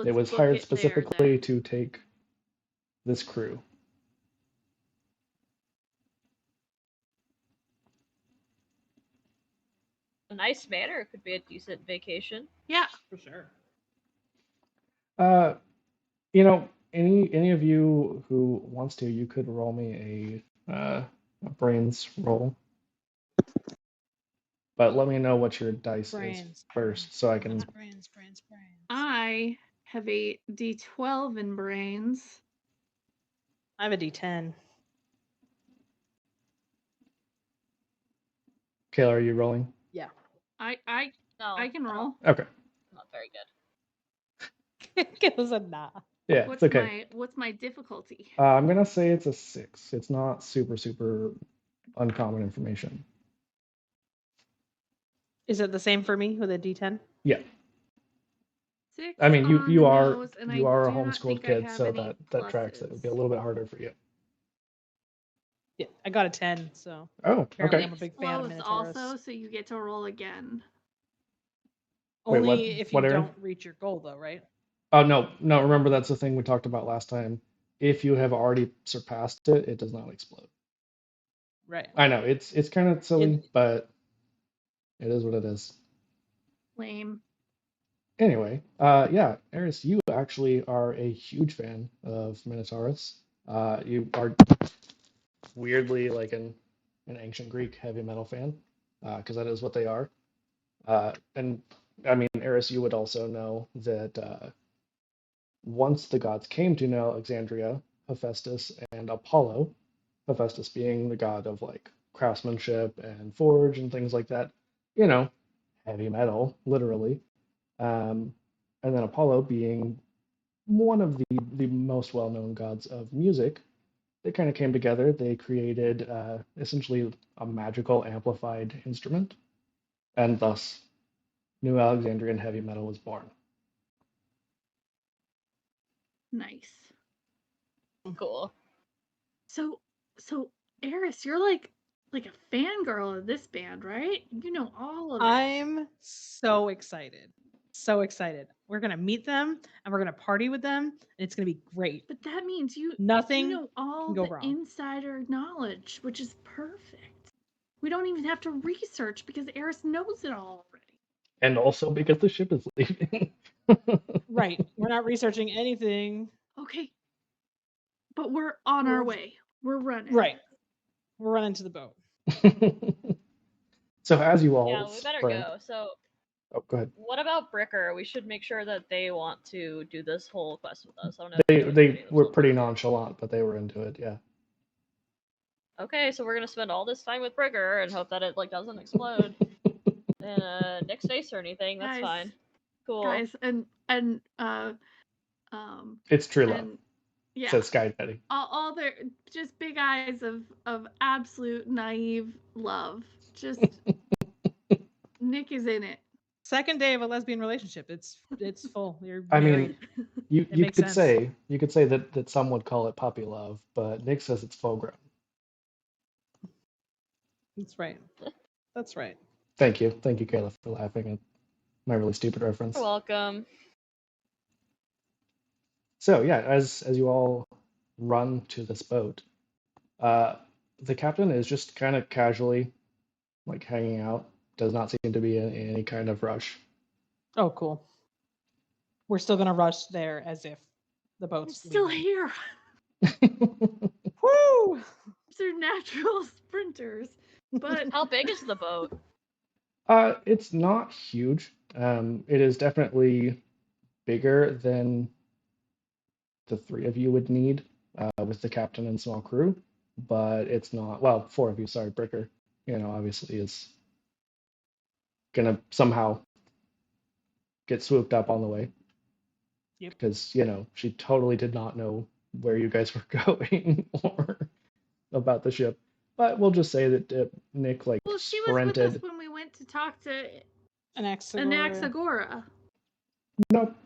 It was book hired it there, specifically then. to take this crew. A nice manor could be a decent vacation. Yeah. For sure. Any of you who wants to, you could roll me a brains roll. But let me know what your dice Brains. is first, so I can. Brains. I have a D12 in brains. I have a D10. Kayla, are you rolling? Yeah. I No, can roll. Okay. Not very good. It was a nah. Yeah, it's okay. What's my difficulty? I'm gonna say it's a 6. It's not super uncommon information. Is it the same for me with a D10? Yeah. 6 I mean, on you the are nose, and you I are a do not homeschooled think I kid, have so any that tracks. It would be a pluses. little bit harder for you. Yeah, I got a 10, so Oh, apparently okay. I'm a big fan of Explodes Minotaurus. also, so you get to roll again. Wait, Only what- if what, you Aaron? don't reach your goal, though, right? Oh no. Remember, that's the thing we talked about last time. If you have already surpassed it, it does not explode. Right. I know it's kind of silly, but it is what it is. Lame. Anyway, yeah, Eris, you actually are a huge fan of Minotaurus. You are weirdly like an ancient Greek heavy metal fan, because that is what they are. And I mean, Eris, you would also know that once the gods came to know Alexandria, Hephaestus and Apollo, Hephaestus being the god of like craftsmanship and forge and things like that, heavy metal, literally. And then Apollo being one of the most well-known gods of music, they kind of came together. They created essentially a magical amplified instrument, and thus New Alexandrian heavy metal was born. Nice. Cool. So Eris, you're like a fangirl of this band, right? You know all of it. I'm so excited. So excited. We're going to meet them and we're going to party with them, and it's going to be great. But that means Nothing you know all can go the wrong. insider knowledge, which is perfect. We don't even have to research because Eris knows it all already. And also because the ship is leaving. Right. We're not researching anything. Okay. But we're on our way. We're running. Right. We're running to the boat. So as you all Yeah, we better sprint, go. So, oh, go ahead. what about Bricker? We should make sure that they want to do this whole quest with us. I don't know if they would do any They of were this pretty whole nonchalant, but they were into it. Yeah. Okay, so we're gonna spend all this time with Bricker and hope that it like doesn't explode in Nick's face or anything. That's Guys, fine. Cool. Guys, and It's true love. and yeah, Says Sky Daddy. all their just big eyes of absolute naive love. Just Nick is in it. Second day of a lesbian relationship. It's full. You're I married. mean, you makes could sense. say that some would call it puppy love, but Nick says it's full grown. That's right. That's right. Thank you, Kayla, for laughing at my really stupid reference. You're welcome. So yeah, as you all run to this boat, the captain is just kind of casually like hanging out. Does not seem to be in any kind of rush. Oh, cool. We're still gonna rush there as if the I'm boat's still leaving. here. Woo! They're natural sprinters. But How big is the boat? It's not huge. It is definitely bigger than the three of you would need with the captain and small crew, but it's not. Well, four of you. Sorry, Bricker. Obviously is gonna somehow get swooped up on the way. Yep. Because she totally did not know where you guys were going or about the ship. But we'll just say that Nick she was with us sprinted. when we went to talk to Anaxagora. Anaxagora. Nope.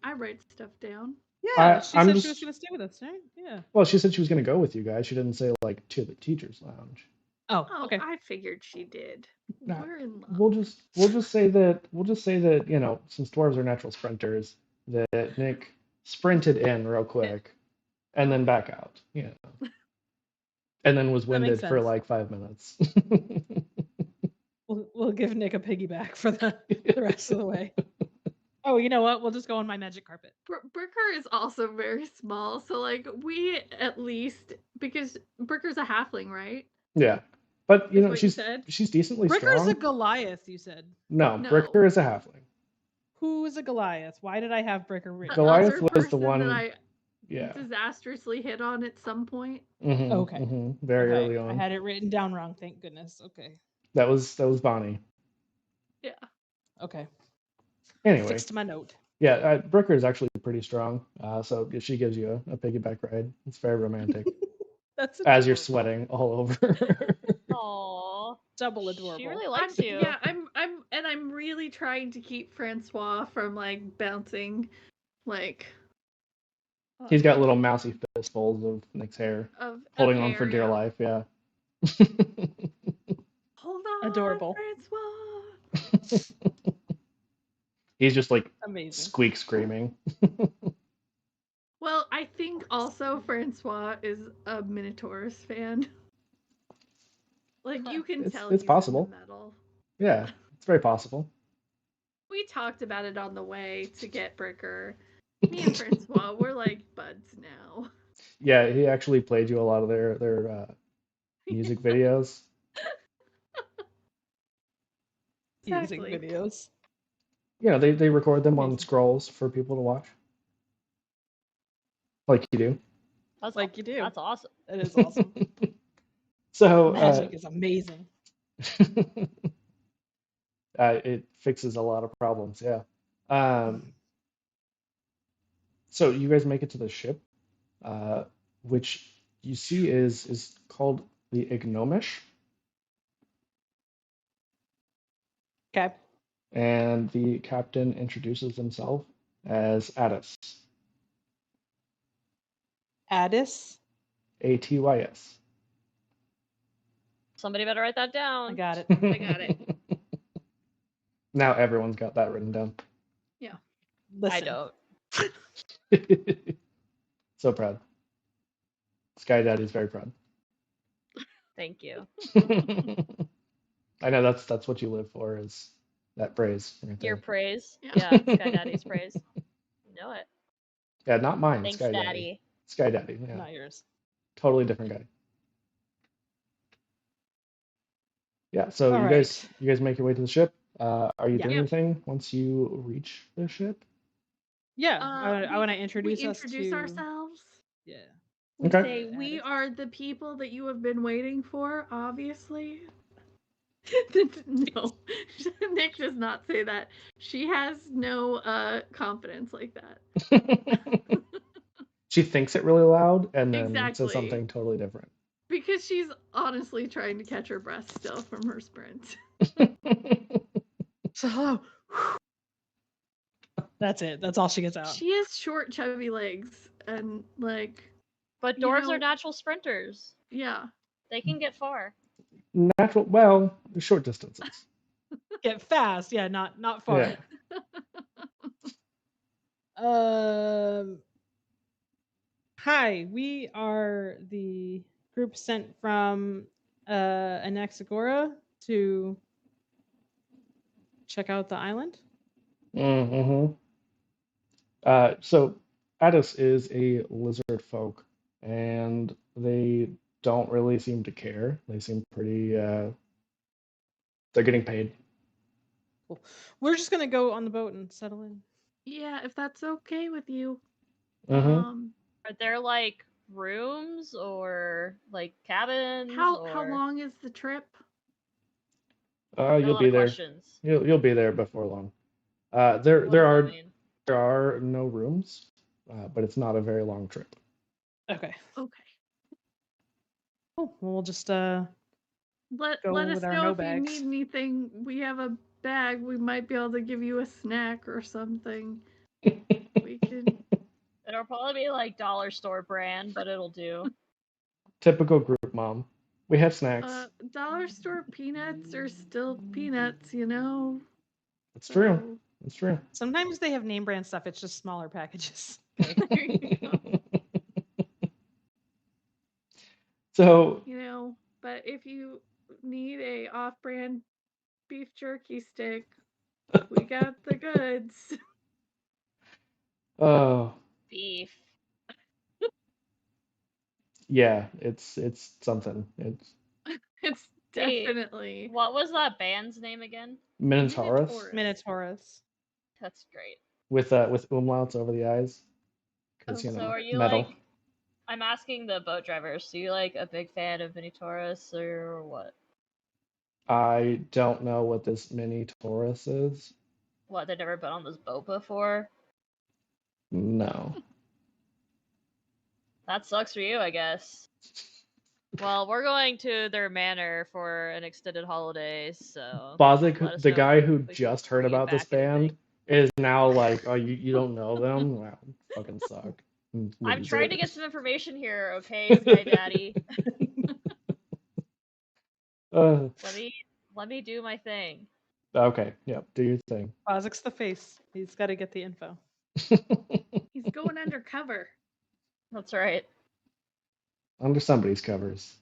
I write stuff down. Yeah, she I'm said just- she was gonna stay with us, right? Yeah. Well, she said she was going to go with you guys. She didn't say like to the teachers' lounge. Oh, Oh, okay. I figured she did. Nah, We're in love. We'll just say that since dwarves are natural sprinters, that Nick sprinted in real quick and then back out. And then was That makes winded for sense. like 5 minutes. We'll give Nick a piggyback for the rest of the way. Oh, you know what? We'll just go on my magic carpet. Bricker is also very small, so like we at least, because Bricker's a halfling, right? Yeah. But Is what you said? she's decently Bricker's strong. a Goliath, you said. No, No. Bricker is a halfling. Who is a Goliath? Why did I have Bricker written? The Goliath other was the person one- that I Yeah. disastrously hit on at some point. Okay. Very Okay, early on. I had it written down wrong. Thank goodness. Okay. That was Bonnie. Yeah. Okay. Anyway, Fixed my note. yeah, Bricker is actually pretty strong. So if she gives you a piggyback ride, it's very romantic. That's As you're adorable. sweating all over. Aww. Double adorable. She really likes I'm, you. Yeah, I'm really trying to keep Francois from like bouncing, like. He's got little mousy fistfuls of Nick's hair, of holding on for hair, dear yeah. life. Yeah. Hold on, Adorable. Francois. He's just like Amazing. squeak screaming. Well, I think also Francois is a Mïnotaürus fan. Like you can It's- tell it's he's possible. in the metal. Yeah, it's very possible. We talked about it on the way to get Bricker. Me and Francois, we're like buds now. Yeah, he actually played you a lot of their music videos. Music Exactly. videos. They record them on Amazing. scrolls for people to watch. Like you do. That's Like you do. That's awesome. That is awesome. So Magic is amazing. it fixes a lot of problems, yeah. So you guys make it to the ship, which you see is called the Ignomish, Okay. and the captain introduces himself as Addis, Addis. Atys. Somebody better write that I down. got it. I got it. Now everyone's got that written down. Listen. I don't. So proud. Sky Daddy's very proud. Thank you. I know that's what you live for, is that praise right Your there. praise. Yeah. Yeah, Sky Daddy's praise. You know it. Yeah, not mine. Thanks, Sky Daddy. Daddy. Sky Daddy. Yeah, Not yours. totally different guy. Yeah. So All you guys make your way to the ship. Are you Yeah. doing Yep. anything once you reach the ship? Yeah. I want to We introduce us introduce to. ourselves. Yeah. We Okay. say we Addis. are the people that you have been waiting for, obviously. No, Nick does not say that. She has no confidence like that. She thinks it really loud and then Exactly. says something totally different. Because she's honestly trying to catch her breath still from her sprint. So hello. That's it. That's all she gets out. She has short, chubby legs, and But You dwarves know- are natural sprinters. yeah. They can get far. Natural, well, short distances. Get fast, yeah, not far. Yeah. Hi, we are the group sent from Anaxagora to check out the island. Mm-hmm. So Addis is a lizard folk, and they don't really seem to care. They seem pretty. They're getting paid. Cool. We're just gonna go on the boat and settle in. Yeah, if that's okay with you. Mm-hmm. Are there like rooms or like cabins? How or... long is the trip? Got a You'll lot be of there. questions. You'll be there before long. What There does that are mean? there are no rooms, but it's not a very long trip. Okay. Okay. Cool. Well, we'll just Let Go us with our know no if bags. you need anything. We have a bag. We might be able to give you a snack or something. We can. It'll probably be like dollar store brand, but it'll do. Typical group mom. We have snacks. Dollar store peanuts are still peanuts, you know. It's true. So, It's true. sometimes they have name brand stuff. It's just smaller packages. there you go. So You know, but if you need a off-brand beef jerky stick, we got the goods. oh Beef. yeah, it's something. It's It's Hey, definitely What was that band's name again? Minotaurus Minotaurus. Minotaurus. That's great. with umlauts over the eyes, because Oh, So are you metal. like? I'm asking the boat drivers. So you like a big fan of Mïnotaürus or what? I don't know what this mini Taurus is. What? They've never been on this boat before? No. That sucks for you, I guess. Well, we're going to their manor for an extended holiday, so Bazak, let us the know guy if who we can just heard bring you about this back anything. band, is now like, oh, you don't know them? Wow, fucking suck. I'm trying to get Losers. some information here, okay, Sky Daddy. Let me do my thing. Okay, yeah, do your thing. Bazak's the face. He's got to get the info. He's going undercover. That's right. Under somebody's covers.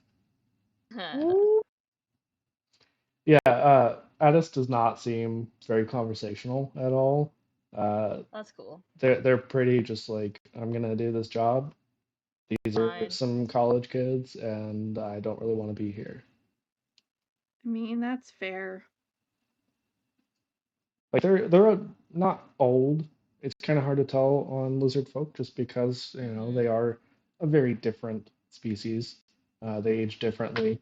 Yeah, Addis does not seem very conversational at all. That's cool. They're pretty just like, I'm gonna do this job. These are Fine. some college kids, and I don't really want to be here. I mean, that's fair. Like they're not old. It's kind of hard to tell on lizard folk just because they are a very different species. They age differently,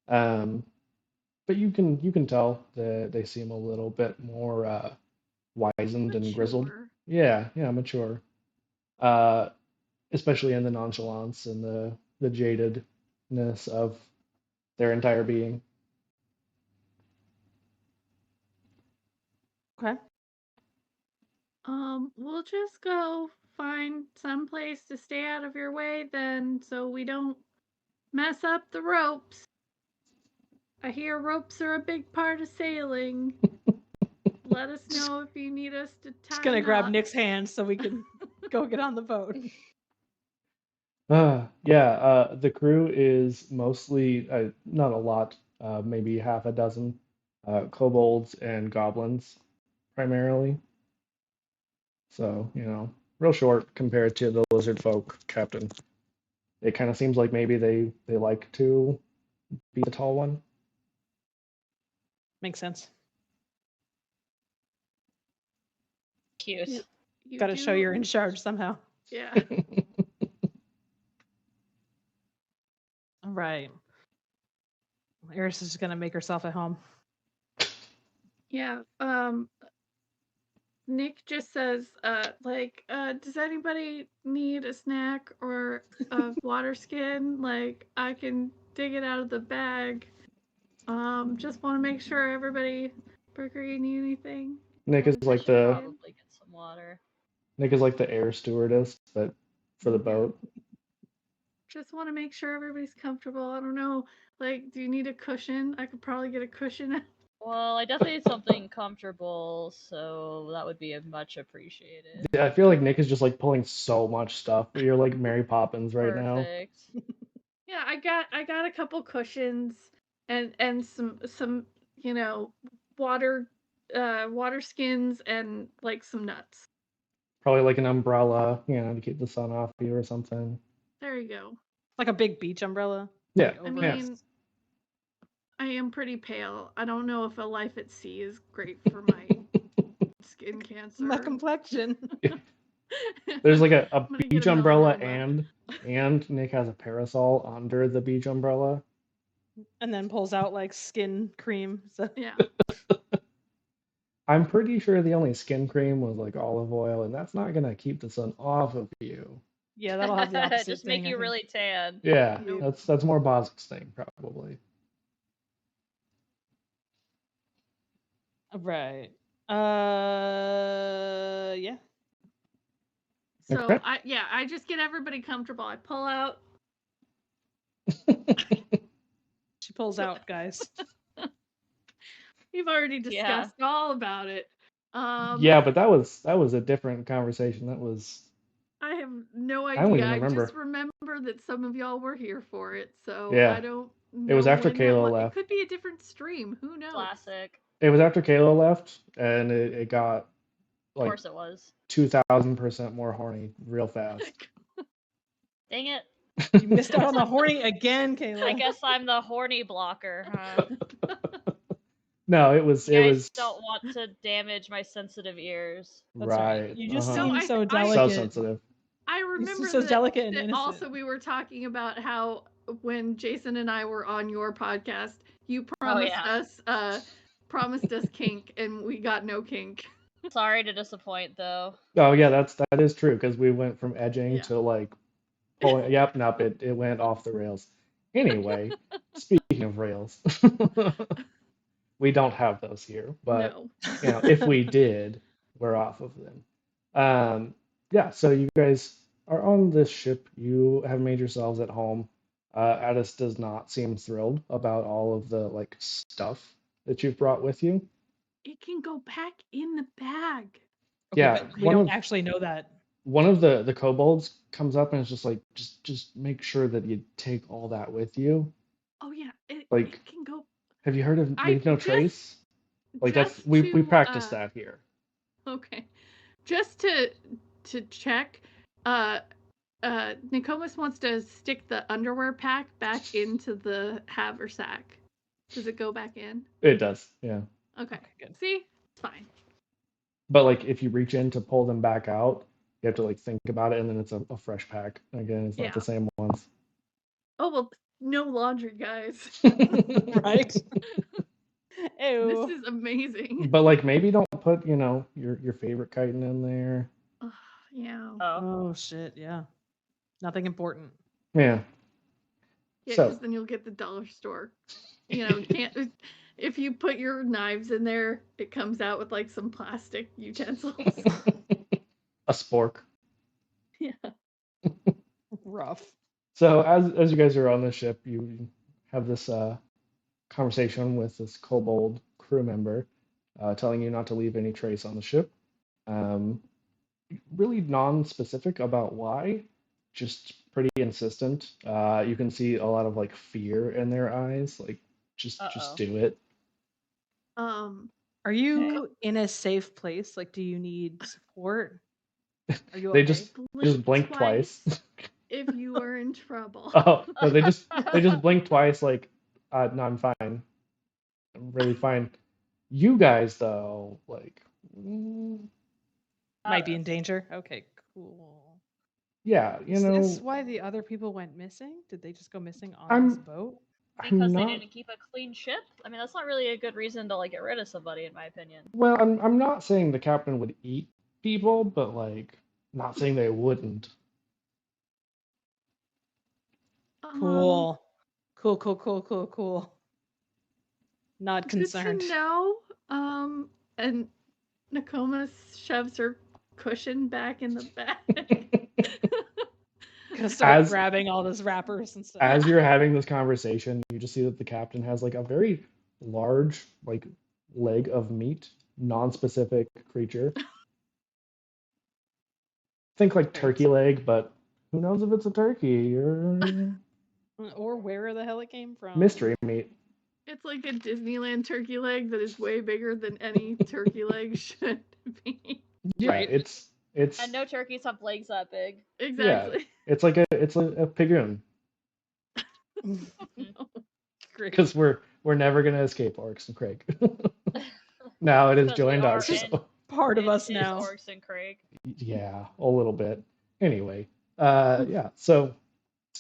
but you can tell that they seem a little bit more wizened and grizzled. Mature. Yeah, mature. Especially in the nonchalance and the jadedness of their entire being. Okay. We'll just go find some place to stay out of your way then, so we don't mess up the ropes. I hear ropes are a big part of sailing. Let us know if you need us to tie Just gonna grab knots. Nick's hand so we can go get on the boat. The crew is mostly, not a lot, maybe half a dozen kobolds and goblins primarily. So, real short compared to the lizard folk captain. It kind of seems like maybe they like to be the tall one. Makes sense. Cute. Yep. You Got to show do- you're in charge somehow. Yeah. All right. Eris is just gonna make herself at home. Yeah. Nick just says, does anybody need a snack or a water skin? Like, I can dig it out of the bag. Just want to make sure everybody, Burger, you need anything? Nick is I like should the probably get some water. Nick is like the air stewardess, but for the boat. Just want to make sure everybody's comfortable. I don't know. Like, do you need a cushion? I could probably get a cushion. Well, I definitely need something comfortable, so that would be much appreciated. Yeah, I feel like Nick is just like pulling so much stuff. You're like Mary Poppins right now. Perfect. Yeah, I got a couple cushions and some water water skins and like some nuts. Probably like an umbrella, to keep the sun off you or something. There you go. Like a big beach umbrella. Yeah, Like, I over yeah. mean, I am pretty pale. I don't know if a life at sea is great for my skin cancer. my complexion. There's like a I'm gonna get beach a umbrella melanoma. and Nick has a parasol under the beach umbrella. And then pulls out like skin cream. So Yeah. I'm pretty sure the only skin cream was like olive oil, and that's not gonna keep the sun off of you. yeah, that'll have the opposite Just thing, make I you think. really tan. Yeah, Nope. that's more Bazak's thing probably. Right. Yeah. So Okay. I just get everybody comfortable. I pull out. She pulls out, guys. We've already Yeah. discussed all about it. Yeah, but that was a different conversation. That was I have no I don't idea. even I remember. just remember that some of y'all were here for it, so Yeah. I don't know. It was after when that Kayla was. left. It could be a different stream. Who knows? Classic. It was after Kayla left, and it got Of like course it was. 2,000% more horny real fast. Dang it. You missed out on the horny again, Kayla. I guess I'm the horny blocker, huh? No, it was You guys don't want to damage my sensitive ears. That's right. right. You just uh-huh. No, seem so I- delicate. So sensitive. I remember so that, delicate and that innocent. also we were talking about how when Jason and I were on your podcast, you promised promised us kink, and we got no kink. Sorry to disappoint, though. Oh yeah, that is true because we went from edging Yeah. to like pulling. Yep, nope, it went off the rails. Anyway, speaking of rails, we don't have those here, but No. if we did, we're off of them. Yeah, so you guys are on this ship. You have made yourselves at home. Addis does not seem thrilled about all of the like stuff that you've brought with you. It can go back in the bag. Okay, Yeah, but we don't actually know that. One of the kobolds comes up and is just like, just make sure that you take all that with you. Oh yeah, it can go. Have you heard of Leave No Trace? Like just we to, practice that here. Okay, just to check. Nikomis wants to stick the underwear pack back into the haversack. Does it go back in? It does, yeah. Okay, good. See, it's fine. But like if you reach in to pull them back out, you have to like think about it, and then it's a fresh pack. Again, it's not the same ones. Oh well, no laundry, guys. Right? Ew. This is amazing. But like maybe don't put your favorite chitin in there. Yeah. Oh shit! Yeah. Nothing important. Yeah. Yeah, So- because then you'll get the dollar store. Can't. If you put your knives in there, it comes out with like some plastic utensils. A spork. Yeah. Rough. So as you guys are on the ship, you have this conversation with this kobold crew member, telling you not to leave any trace on the ship. Really non-specific about why, just pretty insistent. You can see a lot of like fear in their eyes, like just do it. Are you in a safe place? Like, do you need support? Are you They okay? just blink twice. If you are in trouble. Oh no, they just blink twice. Like, no, I'm fine. I'm really fine. You guys though, like, Might be in danger. Okay, cool. yeah, Is this why the other people went missing? Did they just go missing on this boat? Because they didn't keep a clean ship? I mean, that's not really a good reason to like get rid of somebody, in my opinion. Well, I'm not saying the captain would eat people, but like, not saying they wouldn't. Cool. Cool. Not concerned. Good to know. And Nikomis shoves her cushion back in the back. Gonna start As- grabbing all those wrappers and stuff. As you're having this conversation, you just see that the captain has like a very large like leg of meat, non-specific creature. Think like turkey leg, but who knows if it's a turkey or Or where the hell it came from. mystery meat. It's like a Disneyland turkey leg that is way bigger than any turkey leg should be. Yeah, Right. it's And no turkeys have legs that big. Exactly. it's like a pigoon Great. because we're never gonna escape Orcs and Craig. Now it has Because we joined are us. in- So. Part of It us is now. Orcs and Craig. Yeah, a little bit. Anyway, yeah. So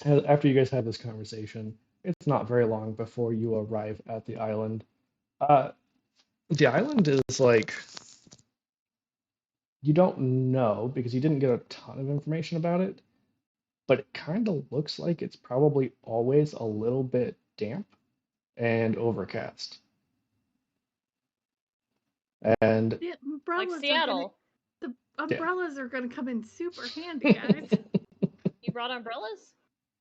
after you guys have this conversation, it's not very long before you arrive at the island. The island is like you don't know because you didn't get a ton of information about it, but it kind of looks like it's probably always a little bit damp and overcast. And The Like umbrellas Seattle. the umbrellas are gonna come in super handy, guys. You brought umbrellas?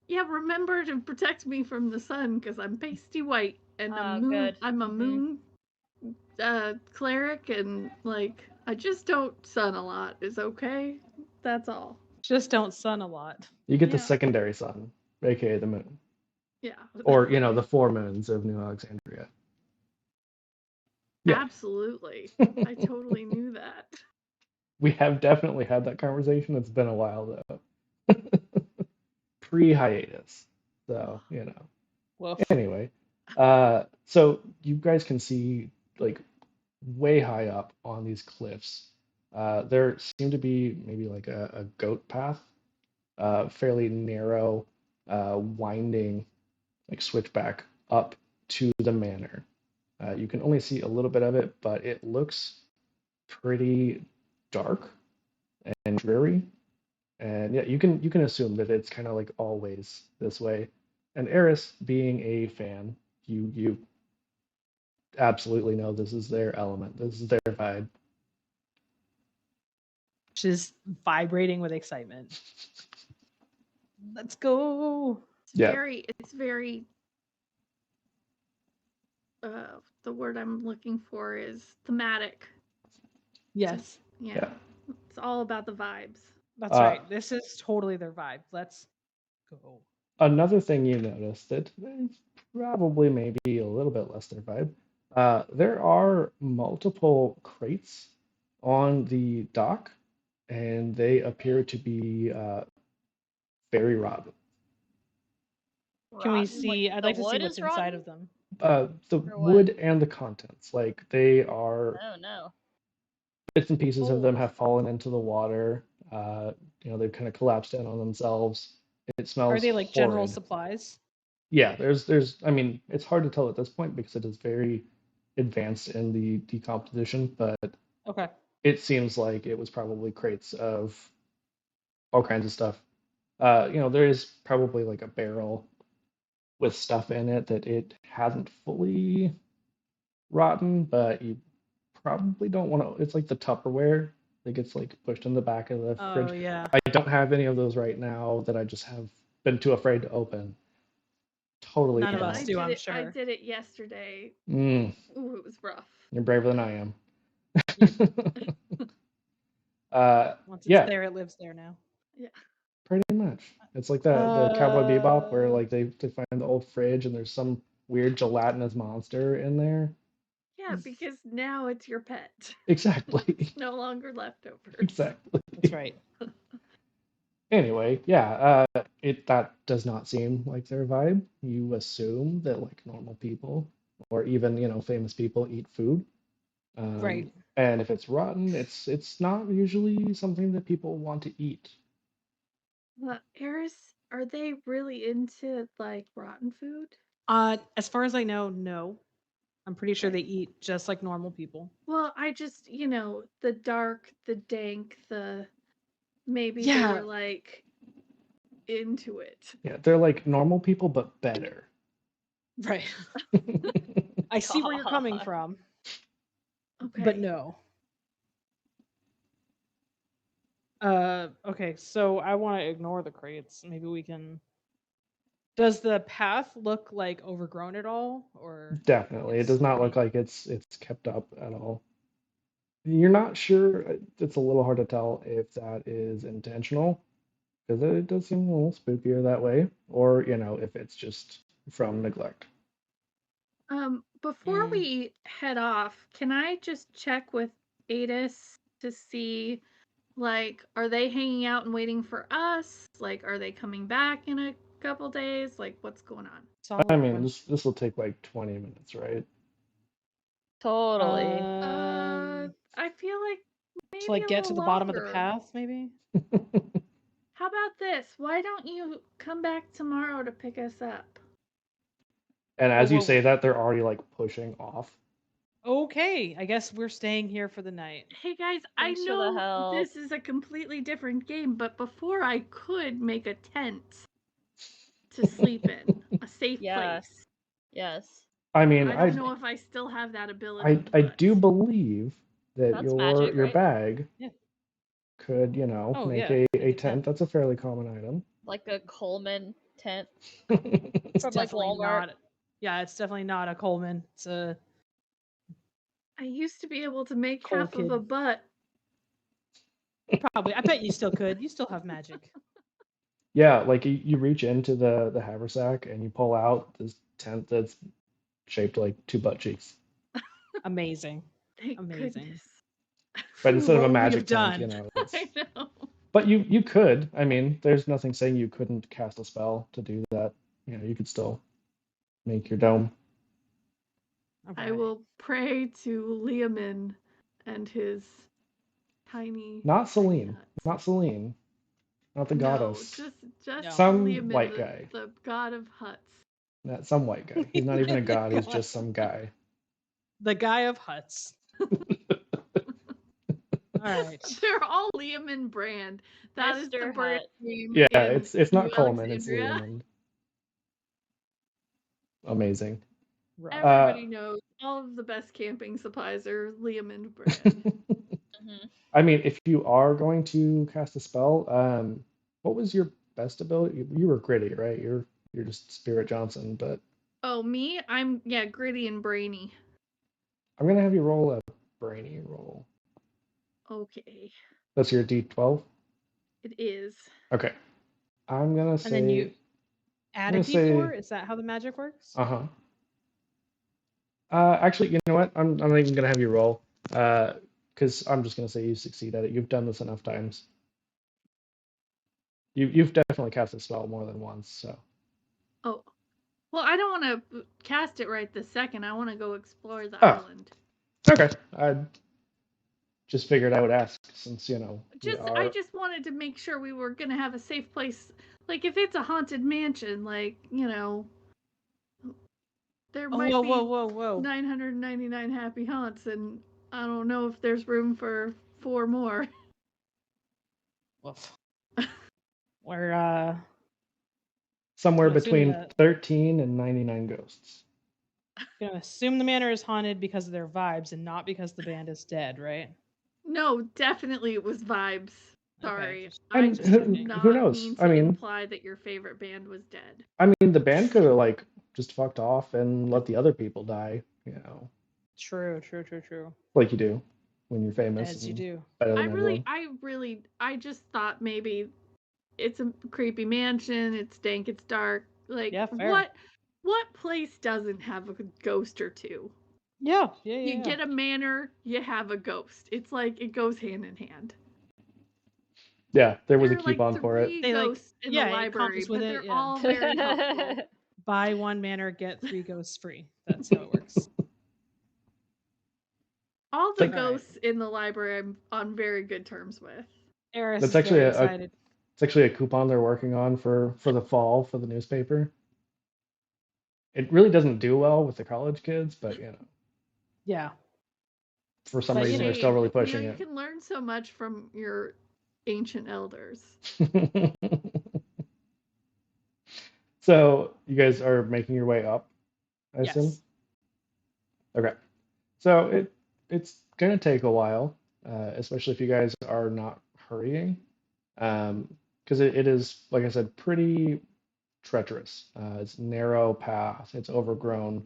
Yeah, remember to protect me from the sun because I'm pasty white and Oh, good. I'm a Mhm. moon cleric and like I just don't sun a lot. Is okay. That's all. Just don't sun a lot. you get the Yeah. secondary sun, aka the moon, Yeah. or the 4 moons of New Alexandria. Yeah. Absolutely. I totally knew that. We have definitely had that conversation. It's been a while though. Pre-hiatus. So, Woof. Anyway, so you guys can see like way high up on these cliffs. There seem to be maybe like a goat path, fairly narrow, winding, like switchback up to the manor. You can only see a little bit of it, but it looks pretty dark and dreary. And yeah, you can assume that it's kind of like always this way. And Eris, being a fan, you absolutely know this is their element. This is their vibe. She's vibrating with excitement. Let's go. Yeah. It's very the word I'm looking for is thematic. Yes, Yeah. It's all about the vibes. that's right. This is totally their vibe. Let's go. Another thing you noticed that is probably maybe a little bit less their vibe. There are multiple crates on the dock, and they appear to be very rotten. Can we Rotten? see? I'd the like to see wood what's is inside rotten? of them. The Or what? wood and the contents, like they are Oh no. bits and pieces of them Old. have fallen into the water. They've kind of collapsed in on themselves. It smells. Are they like general horrid. supplies? Yeah, there's. I mean, it's hard to tell at this point because it is very advanced in the decomposition, but Okay. it seems like it was probably crates of all kinds of stuff. There is probably like a barrel with stuff in it that it hasn't fully rotten, but you probably don't want to. It's like the Tupperware that gets like pushed in the back of the Oh fridge. yeah. I don't have any of those right now that I just have been too afraid to open. Totally. None of don't. us do, I'm I sure. did it yesterday. Mm, Ooh, it was rough. you're braver than I am. Once it's yeah, there, it lives there now. pretty much. It's like the Cowboy Bebop where like they find the old fridge and there's some weird gelatinous monster in there. Yeah, because now it's your pet. Exactly. It's no longer leftovers. Exactly. That's right. Anyway, that does not seem like their vibe. You assume that like normal people or even famous people eat food. Right. And if it's rotten, it's not usually something that people want to eat. Eris, are they really into like rotten food? As far as I know, no. I'm pretty sure they eat just like normal people. Well, I just, the dark, the dank, maybe they Yeah. were like into it. Yeah, they're like normal people but better. Right. I see where you're coming God. from, Okay. but no. Okay, so I want to ignore the crates. Maybe we can. Does the path look like overgrown at all, or Definitely, it it's does not look pretty? like it's kept up at all. You're not sure. It's a little hard to tell if that is intentional because it does seem a little spookier that way, or if it's just from neglect. Before Mm. we head off, can I just check with Adis to see, like, are they hanging out and waiting for us? Like, are they coming back in a couple days? Like, what's going on? I Solid mean, question. this will take like 20 minutes, right? Totally. I feel like To maybe like a get to little the bottom of the longer. path, maybe. How about this? Why don't you come back tomorrow to pick us up? And Whoa, as you whoa, say whoa. that, they're already like pushing off. Okay, I guess we're staying here for the night. Hey guys, I Thanks for the know help. this is a completely different game, but before I could make a tent to sleep in, a safe Yeah. place. Yes. I mean, I don't know if I still have that ability, I but do believe that That's magic, your right? bag Yeah. could, Oh make yeah, like a a tent. tent. That's a fairly common item. Like a Coleman tent It's from like definitely Walmart. not. Yeah, it's definitely not a Coleman. It's a I used to be able to make Cole half of a kid. butt. Probably. I bet you still could. You still have magic. Yeah, like you reach into the haversack and you pull out this tent that's shaped like two butt cheeks. Amazing. Thank Amazing. goodness. But Ooh, instead of what a would we magic have tent, done? it's. I know. But you could. I mean, there's nothing saying you couldn't cast a spell to do that. You could still make your dome. I Okay. will pray to Leomin and his tiny Not tiny Celine. hut. Not Celine. Not the No, goddess. just No. Some Leomin, white guy. the god of huts. Not some white guy. He's not even a The god. He's god. just some guy. The guy of huts. All right. They're all Leomin brand. That is the Mr. brand Hut. name Yeah, in it's New not Coleman. It's Alexandria. Leomund. Amazing. Rough. Everybody knows all of the best camping supplies are Leomin brand. Hmm. I mean, if you are going to cast a spell, what was your best ability? You were gritty, right? You're just Spirit Johnson, but Oh, me? I'm gritty and brainy. I'm gonna have you roll a brainy roll. Okay, That's your D12. it is. Okay. I'm gonna And then you say. add I'm a gonna say. d4? Is that how the magic works? Uh-huh. Actually, you know what? I'm not even gonna have you roll. Because I'm just gonna say you succeed at it. You've done this enough times. You've definitely cast a spell more than once, so. Oh, well, I don't want to cast it right this second. I want to go explore the Oh, island. okay. I just figured I would ask since, we I are. just wanted to make sure we were gonna have a safe place. Like if it's a haunted mansion, there Oh, might whoa, whoa, be whoa, whoa. 999 happy haunts, and I don't know if there's room for 4 more. Woof. We're Somewhere gonna assume between the 13 and 99 ghosts. gonna assume the manor is haunted because of their vibes and not because the band is dead, right? No, definitely it was vibes. Okay, Sorry, just I And just did who not knows? mean to imply that your favorite band was dead. The band could have like just fucked off and let the other people die, true. like you do when you're famous As you and do. better than everyone. I just thought maybe it's a creepy mansion. It's dank. It's dark. Like Yeah, fair. what place doesn't have a ghost or two? Yeah. You get a manor, you have a ghost. It's like it goes hand in hand. Yeah, there was a There are like coupon for it. 3 They ghosts in the it library, comes with but it, they're yeah. all very helpful. Buy one manor, get 3 ghosts free. That's how it works. All the Like- ghosts in the library I'm on very good terms with. Eris That's is actually very a excited. it's actually a coupon they're working on for the fall for the newspaper. It really doesn't do well with the college kids, but Yeah. for some But, reason they're Hey, still really pushing you it. can learn so much from your ancient elders. So you guys are making your way up, I assume? Yes. Okay. So it's gonna take a while, especially if you guys are not hurrying. Because it is, like I said, pretty treacherous. It's narrow path. It's overgrown.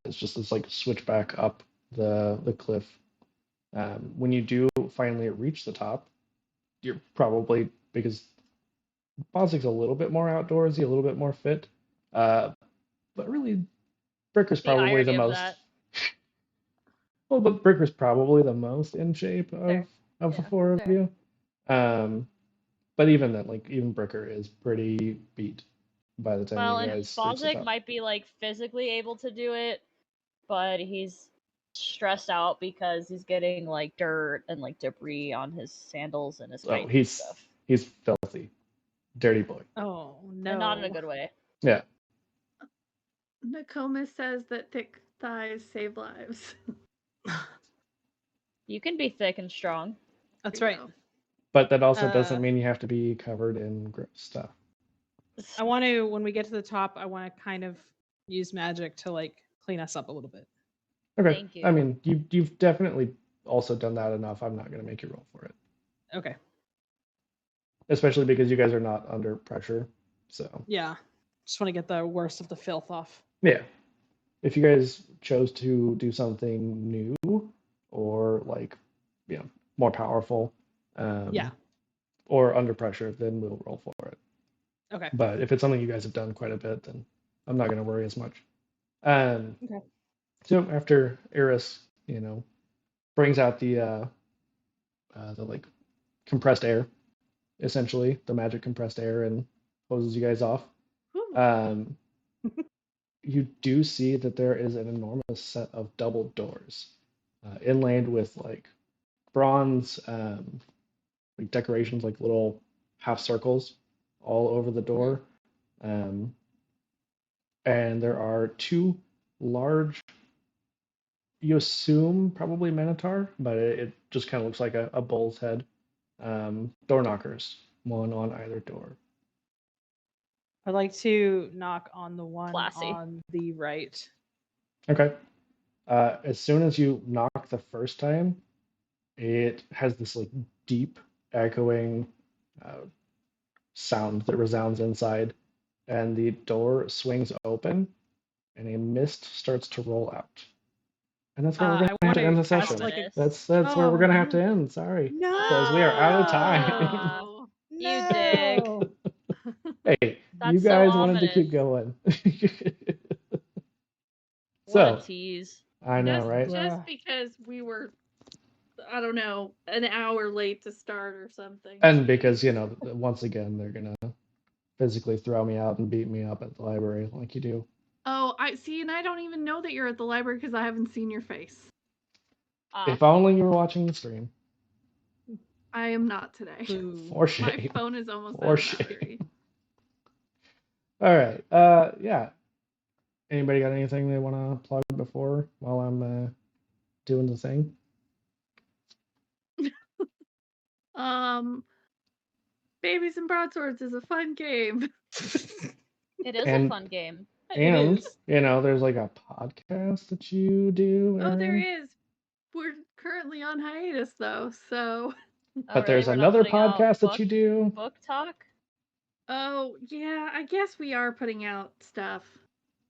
It's just this like switchback up the cliff. When you do finally reach the top, you're probably, because Bazak's a little bit more outdoorsy, a little bit more fit, but really Bricker's The probably irony the of most. that. Well, but Bricker's probably the most in shape Fair. of the Yeah, four of fair. you. But even then, like even Bricker is pretty beat by the time Well, you and guys reach the Bazak top. might be like physically able to do it, but he's stressed out because he's getting like dirt and like debris on his sandals and his Oh, feet and he's stuff. filthy, dirty boy. Oh no. And not in a good way. Yeah. Nikomis says that thick thighs save lives. You can be thick and strong. That's There you right. go. But that also doesn't Uh, mean you have to be covered in gross stuff. I want to, when we get to the top, I want to kind of use magic to like clean us up a little bit. Okay. Thank you. I mean, you've definitely also done that enough. I'm not going to make you roll for it, Okay. especially because you guys are not under pressure. So Yeah. Just want to get the worst of the filth off. yeah, if you guys chose to do something new or like, more powerful, Yeah. or under pressure, then we'll roll for it. Okay. But if it's something you guys have done quite a bit, then I'm not going to worry as much. Okay. So after Eris, brings out the like compressed air, essentially the magic compressed air, and hoses you guys off. Whew. You do see that there is an enormous set of double doors, inlaid with like bronze, like decorations, like little half circles all over the door. And there are two large, you assume probably Minotaur, but it just kind of looks like a bull's head, door knockers, one on either door. I'd like to knock on the one Classy. on the right. Okay. As soon as you knock the first time, it has this like deep echoing sound that resounds inside, and the door swings open, and a mist starts to roll out. And that's where we're I gonna have want to end to the cast session. like a. That's where we're Oh gonna have to no! end. Sorry, No! because we are out of time. Oh. You dig. No! Hey, you That's so guys wanted to ominous. keep going. What So a tease. I know, just, right? just because we were, I don't know, an hour late to start or something. And because Jeez. once again, they're gonna physically throw me out and beat me up at the library like you do. Oh, I see, and I don't even know that you're at the library because I haven't seen your face. If only you were watching the stream. I am not today. Boo. For My shame. phone is almost For out of shame. battery. All right. Yeah. Anybody got anything they want to plug before while I'm doing the thing? Babies and Broadswords is a fun game. It is a And fun game. and is. there's like a podcast that you do. Oh, there Erin. is. We're currently on hiatus though, so. But there's another podcast that you do. Book talk? Oh, yeah, I guess we are putting out stuff.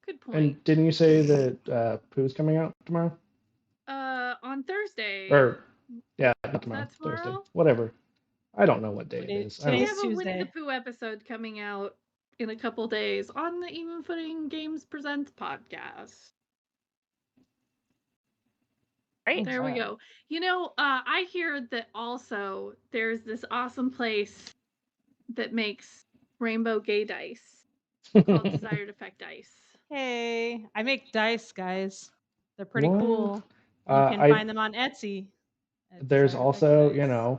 Good point. And didn't you say that Pooh's coming out tomorrow? On Thursday. Or yeah, not tomorrow. that tomorrow? Thursday. Whatever. I don't know what day it is. I We Today's have don't... a Winnie the Tuesday. Pooh episode coming out in a couple days on the Even Footing Games Presents podcast. Great. There we go. I hear that also there's this awesome place that makes rainbow gay dice called Desired Effect Dice. Hey, I make dice, guys. They're pretty What? cool. You can find them on Etsy. at There's Desired also, Effect Dice.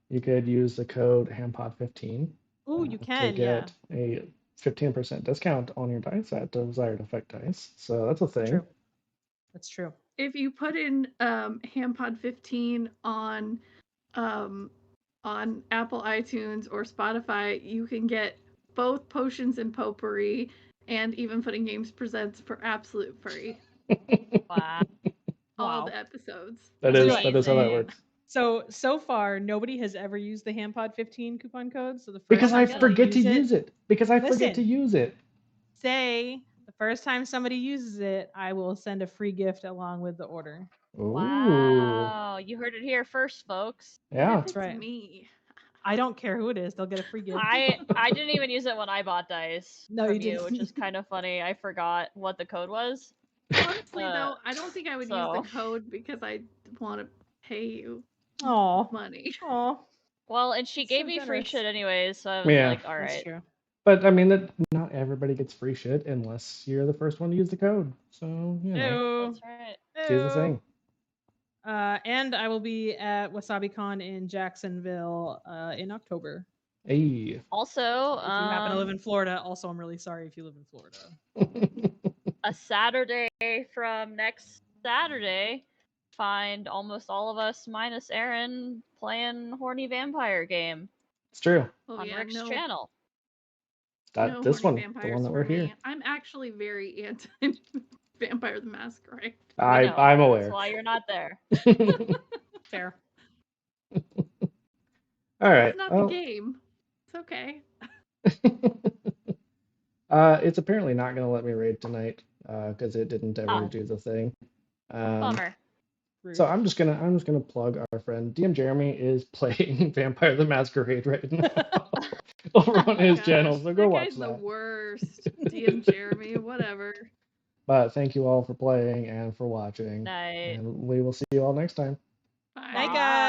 you could use the code HAMPOD15 Ooh, you to can, yeah. get a 15% discount on your dice at Desired Effect Dice. So that's a thing. True. That's true. If you put in HAMPOD15 on Apple iTunes or Spotify, you can get both Potions and Potpourri and Even Footing Games Presents for absolute free. Wow. All Wow. the episodes. That Let's is do it. how that works. So far, nobody has ever used the HamPod 15 coupon code. So the first Because I time somebody forget to use it. Because I forget to Listen. use it. say the first time somebody uses it, I will send a free gift along with the order. Ooh. Wow, you heard it here first, folks. Yeah. If it's right. me. I don't care who it is; they'll get a free gift. I didn't even use it when I bought dice No, from you didn't. which is kind of funny. I forgot what the code was. Honestly, though, I don't think I would use the code because I want to pay you Aw. money. Aw. Well, and she That's gave so me free generous. shit anyways, so I was Yeah. like, all That's right. true. But I mean, that not everybody gets free shit unless you're the first one to use the code. So you know, That's right. choose the thing. And I will be at WasabiCon in Jacksonville in October. Hey. Also, If you happen to live in Florida, also I'm really sorry if you live in Florida. a Saturday from next Saturday, find almost all of us minus Aaron playing Horny Vampire game It's true. Oh on yeah, Rick's no, channel. no This horny one, the vampires one that for we're me. here. I'm actually very anti Vampire the Masquerade. I'm That's aware. why you're not there. Fair. All right. It's not Well, the game. It's okay. it's apparently not going to let me raid tonight because it didn't ever Oh. do the thing. Bummer. So I'm just gonna plug our friend DM Jeremy is playing Vampire the Masquerade right now over on his channel. So go that watch guy's the that. worst. DM Jeremy, whatever. But thank you all for playing and for watching. Night. And we will see you all next time. Bye. Bye, guys.